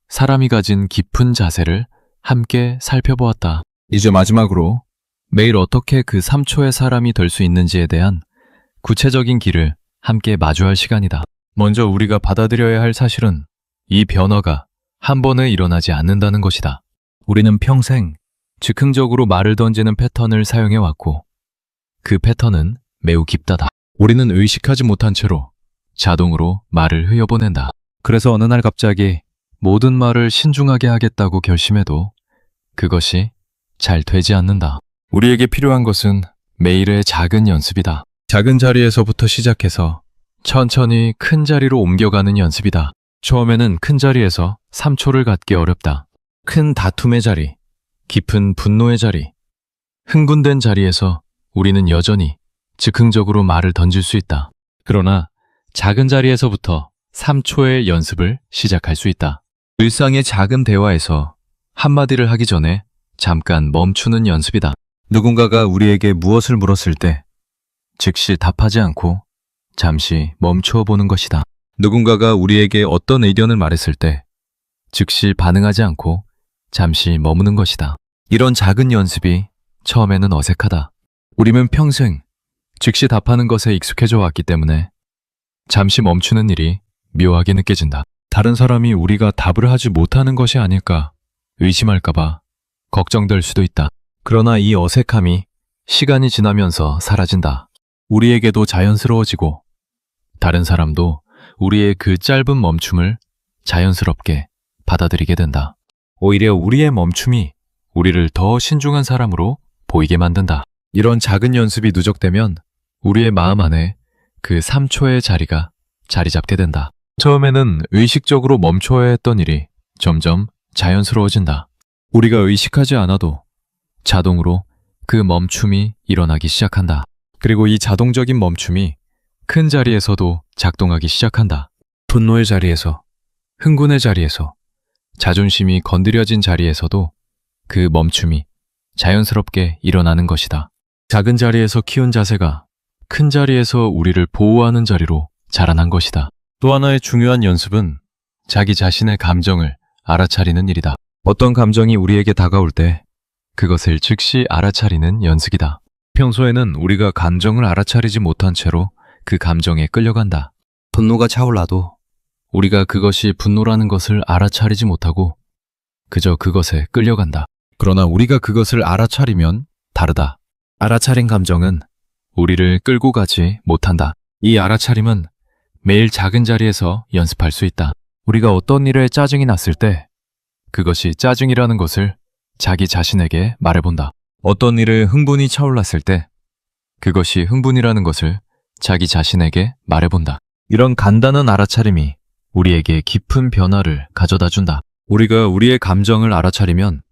사람이 가진 깊은 자세를 함께 살펴보았다. 이제 마지막으로 매일 어떻게 그 3초의 사람이 될 수 있는지에 대한 구체적인 길을 함께 마주할 시간이다. 먼저 우리가 받아들여야 할 사실은 이 변화가 한 번에 일어나지 않는다는 것이다. 우리는 평생 즉흥적으로 말을 던지는 패턴을 사용해왔고 그 패턴은 매우 깊다다. 우리는 의식하지 못한 채로 자동으로 말을 흘려보낸다. 그래서 어느 날 갑자기 모든 말을 신중하게 하겠다고 결심해도 그것이 잘 되지 않는다. 우리에게 필요한 것은 매일의 작은 연습이다. 작은 자리에서부터 시작해서 천천히 큰 자리로 옮겨가는 연습이다. 처음에는 큰 자리에서 3초를 갖기 어렵다. 큰 다툼의 자리, 깊은 분노의 자리, 흥분된 자리에서 우리는 여전히 즉흥적으로 말을 던질 수 있다. 그러나 작은 자리에서부터 3초의 연습을 시작할 수 있다. 일상의 작은 대화에서 한마디를 하기 전에 잠깐 멈추는 연습이다. 누군가가 우리에게 무엇을 물었을 때 즉시 답하지 않고 잠시 멈추어 보는 것이다. 누군가가 우리에게 어떤 의견을 말했을 때 즉시 반응하지 않고 잠시 머무는 것이다. 이런 작은 연습이 처음에는 어색하다. 우리는 평생 즉시 답하는 것에 익숙해져 왔기 때문에 잠시 멈추는 일이 묘하게 느껴진다. 다른 사람이 우리가 답을 하지 못하는 것이 아닐까 의심할까봐 걱정될 수도 있다. 그러나 이 어색함이 시간이 지나면서 사라진다. 우리에게도 자연스러워지고 다른 사람도 우리의 그 짧은 멈춤을 자연스럽게 받아들이게 된다. 오히려 우리의 멈춤이 우리를 더 신중한 사람으로 보이게 만든다. 이런 작은 연습이 누적되면 우리의 마음 안에 그 3초의 자리가 자리 잡게 된다. 처음에는 의식적으로 멈춰야 했던 일이 점점 자연스러워진다. 우리가 의식하지 않아도 자동으로 그 멈춤이 일어나기 시작한다. 그리고 이 자동적인 멈춤이 큰 자리에서도 작동하기 시작한다. 분노의 자리에서, 흥분의 자리에서, 자존심이 건드려진 자리에서도 그 멈춤이 자연스럽게 일어나는 것이다. 작은 자리에서 키운 자세가 큰 자리에서 우리를 보호하는 자리로 자라난 것이다. 또 하나의 중요한 연습은 자기 자신의 감정을 알아차리는 일이다. 어떤 감정이 우리에게 다가올 때 그것을 즉시 알아차리는 연습이다. 평소에는 우리가 감정을 알아차리지 못한 채로 그 감정에 끌려간다. 분노가 차올라도 우리가 그것이 분노라는 것을 알아차리지 못하고 그저 그것에 끌려간다. 그러나 우리가 그것을 알아차리면 다르다. 알아차린 감정은 우리를 끌고 가지 못한다. 이 알아차림은 매일 작은 자리에서 연습할 수 있다. 우리가 어떤 일에 짜증이 났을 때 그것이 짜증이라는 것을 자기 자신에게 말해본다. 어떤 일에 흥분이 차올랐을 때 그것이 흥분이라는 것을 자기 자신에게 말해본다. 이런 간단한 알아차림이 우리에게 깊은 변화를 가져다 준다. 우리가 우리의 감정을 알아차리면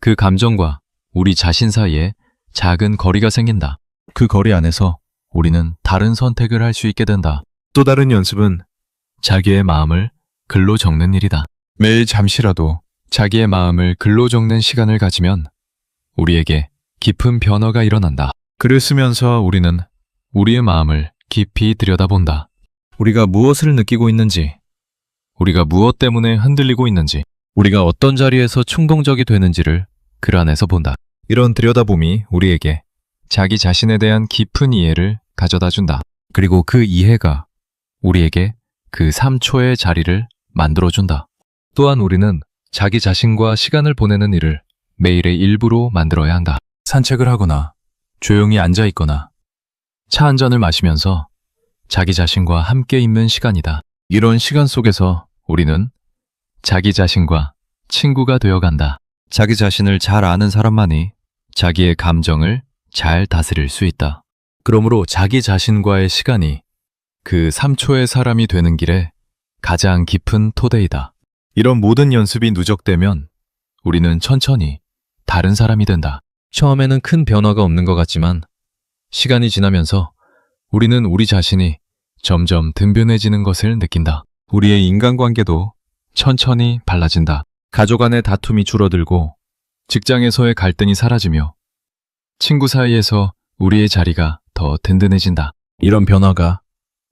그 감정과 우리 자신 사이에 작은 거리가 생긴다. 그 거리 안에서 우리는 다른 선택을 할 수 있게 된다. 또 다른 연습은 자기의 마음을 글로 적는 일이다. 매일 잠시라도 자기의 마음을 글로 적는 시간을 가지면 우리에게 깊은 변화가 일어난다. 글을 쓰면서 우리는 우리의 마음을 깊이 들여다본다. 우리가 무엇을 느끼고 있는지, 우리가 무엇 때문에 흔들리고 있는지, 우리가 어떤 자리에서 충동적이 되는지를 글 안에서 본다. 이런 들여다봄이 우리에게 자기 자신에 대한 깊은 이해를 가져다 준다. 그리고 그 이해가 우리에게 그 3초의 자리를 만들어준다. 또한 우리는 자기 자신과 시간을 보내는 일을 매일의 일부로 만들어야 한다. 산책을 하거나 조용히 앉아 있거나 차 한 잔을 마시면서 자기 자신과 함께 있는 시간이다. 이런 시간 속에서 우리는 자기 자신과 친구가 되어간다. 자기 자신을 잘 아는 사람만이 자기의 감정을 잘 다스릴 수 있다. 그러므로 자기 자신과의 시간이 그 3초의 사람이 되는 길에 가장 깊은 토대이다. 이런 모든 연습이 누적되면 우리는 천천히 다른 사람이 된다. 처음에는 큰 변화가 없는 것 같지만 시간이 지나면서 우리는 우리 자신이 점점 든든해지는 것을 느낀다. 우리의 인간관계도 천천히 달라진다. 가족 간의 다툼이 줄어들고 직장에서의 갈등이 사라지며 친구 사이에서 우리의 자리가 더 든든해진다. 이런 변화가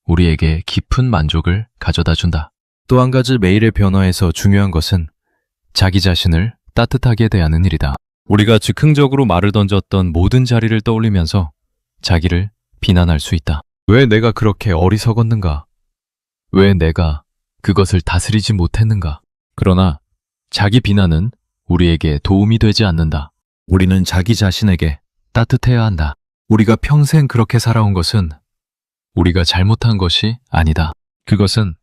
우리에게 깊은 만족을 가져다 준다. 또 한 가지 매일의 변화에서 중요한 것은 자기 자신을 따뜻하게 대하는 일이다. 우리가 즉흥적으로 말을 던졌던 모든 자리를 떠올리면서 자기를 비난할 수 있다. 왜 내가 그렇게 어리석었는가? 왜 내가 그것을 다스리지 못했는가? 그러나 자기 비난은 우리에게 도움이 되지 않는다. 우리는 자기 자신에게 따뜻해야 한다. 우리가 평생 그렇게 살아온 것은 우리가 잘못한 것이 아니다. 그것은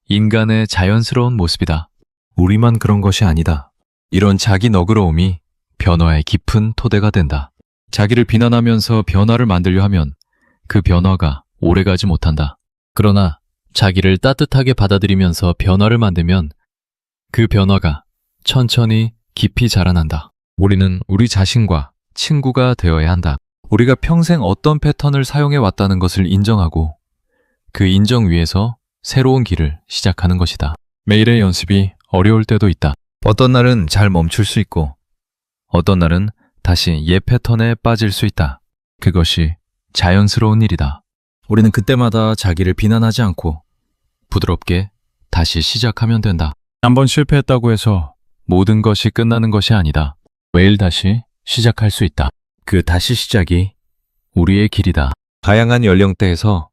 인간의 자연스러운 모습이다. 우리만 그런 것이 아니다. 이런 자기 너그러움이 변화의 깊은 토대가 된다. 자기를 비난하면서 변화를 만들려 하면 그 변화가 오래가지 못한다. 그러나 자기를 따뜻하게 받아들이면서 변화를 만들면 그 변화가 천천히 깊이 자라난다. 우리는 우리 자신과 친구가 되어야 한다. 우리가 평생 어떤 패턴을 사용해 왔다는 것을 인정하고 그 인정 위에서 새로운 길을 시작하는 것이다. 매일의 연습이 어려울 때도 있다. 어떤 날은 잘 멈출 수 있고 어떤 날은 다시 옛 패턴에 빠질 수 있다. 그것이 자연스러운 일이다. 우리는 그때마다 자기를 비난하지 않고 부드럽게 다시 시작하면 된다. 한번 실패했다고 해서 모든 것이 끝나는 것이 아니다. 매일 다시 시작할 수 있다. 그 다시 시작이 우리의 길이다. 다양한 연령대에서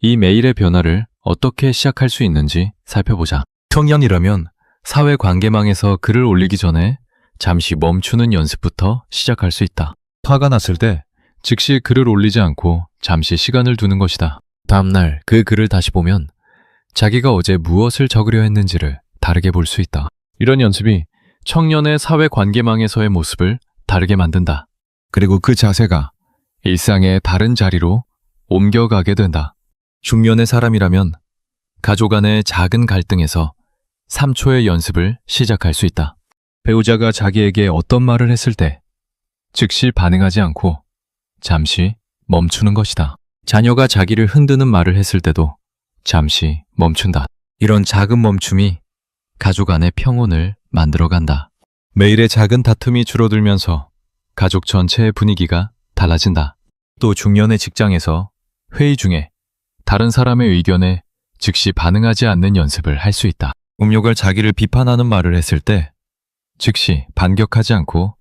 이 매일의 변화를 어떻게 시작할 수 있는지 살펴보자. 청년이라면 사회관계망에서 글을 올리기 전에 잠시 멈추는 연습부터 시작할 수 있다. 화가 났을 때 즉시 글을 올리지 않고 잠시 시간을 두는 것이다. 다음날 그 글을 다시 보면 자기가 어제 무엇을 적으려 했는지를 다르게 볼 수 있다. 이런 연습이 청년의 사회관계망에서의 모습을 다르게 만든다. 그리고 그 자세가 일상의 다른 자리로 옮겨가게 된다. 중년의 사람이라면 가족 간의 작은 갈등에서 3초의 연습을 시작할 수 있다. 배우자가 자기에게 어떤 말을 했을 때 즉시 반응하지 않고 잠시 멈추는 것이다. 자녀가 자기를 흔드는 말을 했을 때도 잠시 멈춘다. 이런 작은 멈춤이 가족 안의 평온을 만들어간다. 매일의 작은 다툼이 줄어들면서 가족 전체의 분위기가 달라진다. 또 중년의 직장에서 회의 중에 다른 사람의 의견에 즉시 반응하지 않는 연습을 할 수 있다. 동료가 자기를 비판하는 말을 했을 때 즉시 반격하지 않고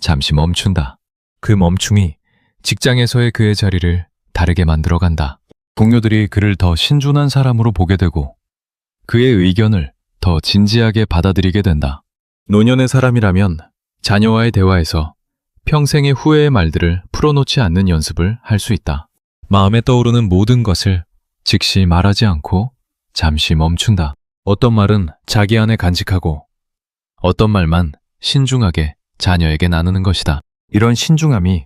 잠시 멈춘다. 그 멈춤이 직장에서의 그의 자리를 다르게 만들어간다. 동료들이 그를 더 신중한 사람으로 보게 되고 그의 의견을 더 진지하게 받아들이게 된다. 노년의 사람이라면 자녀와의 대화에서 평생의 후회의 말들을 풀어놓지 않는 연습을 할 수 있다. 마음에 떠오르는 모든 것을 즉시 말하지 않고 잠시 멈춘다. 어떤 말은 자기 안에 간직하고 어떤 말만 신중하게 자녀에게 나누는 것이다. 이런 신중함이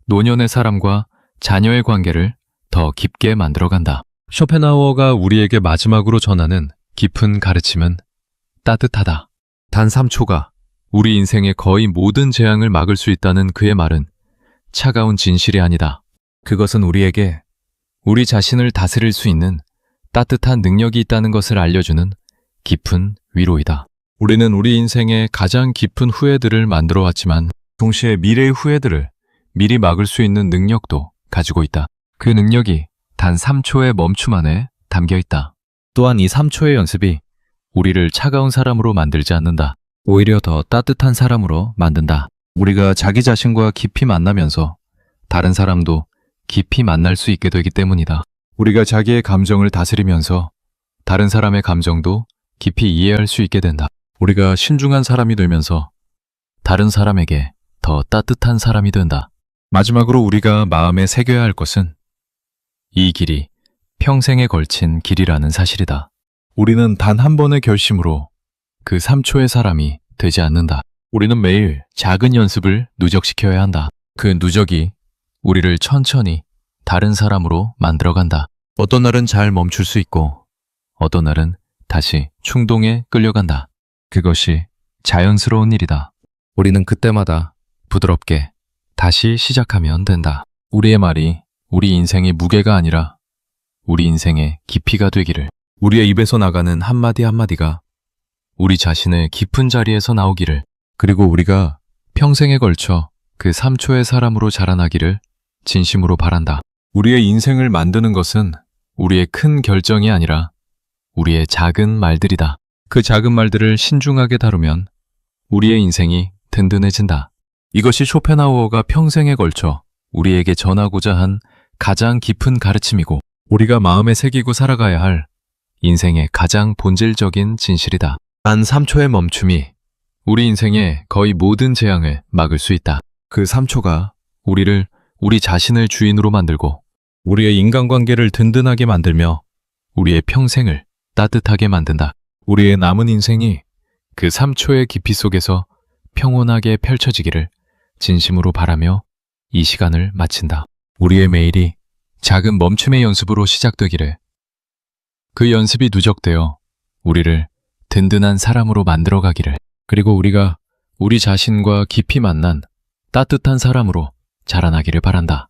노년의 사람과 자녀의 관계를 더 깊게 만들어간다. 쇼펜하우어가 우리에게 마지막으로 전하는 깊은 가르침은 따뜻하다. 단 3초가 우리 인생의 거의 모든 재앙을 막을 수 있다는 그의 말은 차가운 진실이 아니다. 그것은 우리에게 우리 자신을 다스릴 수 있는 따뜻한 능력이 있다는 것을 알려주는 깊은 위로이다. 우리는 우리 인생의 가장 깊은 후회들을 만들어 왔지만 동시에 미래의 후회들을 미리 막을 수 있는 능력도 가지고 있다. 그 능력이 단 3초의 멈춤 안에 담겨 있다. 또한 이 3초의 연습이 우리를 차가운 사람으로 만들지 않는다. 오히려 더 따뜻한 사람으로 만든다. 우리가 자기 자신과 깊이 만나면서 다른 사람도 깊이 만날 수 있게 되기 때문이다. 우리가 자기의 감정을 다스리면서 다른 사람의 감정도 깊이 이해할 수 있게 된다. 우리가 신중한 사람이 되면서 다른 사람에게 더 따뜻한 사람이 된다. 마지막으로 우리가 마음에 새겨야 할 것은 이 길이 평생에 걸친 길이라는 사실이다. 우리는 단 한 번의 결심으로 그 3초의 사람이 되지 않는다. 우리는 매일 작은 연습을 누적시켜야 한다. 그 누적이 우리를 천천히 다른 사람으로 만들어간다. 어떤 날은 잘 멈출 수 있고 어떤 날은 다시 충동에 끌려간다. 그것이 자연스러운 일이다. 우리는 그때마다 부드럽게 다시 시작하면 된다. 우리의 말이 우리 인생의 무게가 아니라 우리 인생의 깊이가 되기를. 우리의 입에서 나가는 한마디 한마디가 우리 자신의 깊은 자리에서 나오기를. 그리고 우리가 평생에 걸쳐 그 3초의 사람으로 자라나기를 진심으로 바란다. 우리의 인생을 만드는 것은 우리의 큰 결정이 아니라 우리의 작은 말들이다. 그 작은 말들을 신중하게 다루면 우리의 인생이 든든해진다. 이것이 쇼펜하우어가 평생에 걸쳐 우리에게 전하고자 한 가장 깊은 가르침이고 우리가 마음에 새기고 살아가야 할 인생의 가장 본질적인 진실이다. 단 3초의 멈춤이 우리 인생의 거의 모든 재앙을 막을 수 있다. 그 3초가 우리를 우리 자신을 주인으로 만들고 우리의 인간관계를 든든하게 만들며 우리의 평생을 따뜻하게 만든다. 우리의 남은 인생이 그 3초의 깊이 속에서 평온하게 펼쳐지기를 진심으로 바라며 이 시간을 마친다. 우리의 매일이 작은 멈춤의 연습으로 시작되기를. 그 연습이 누적되어 우리를 든든한 사람으로 만들어가기를. 그리고 우리가 우리 자신과 깊이 만난 따뜻한 사람으로 자라나기를 바란다.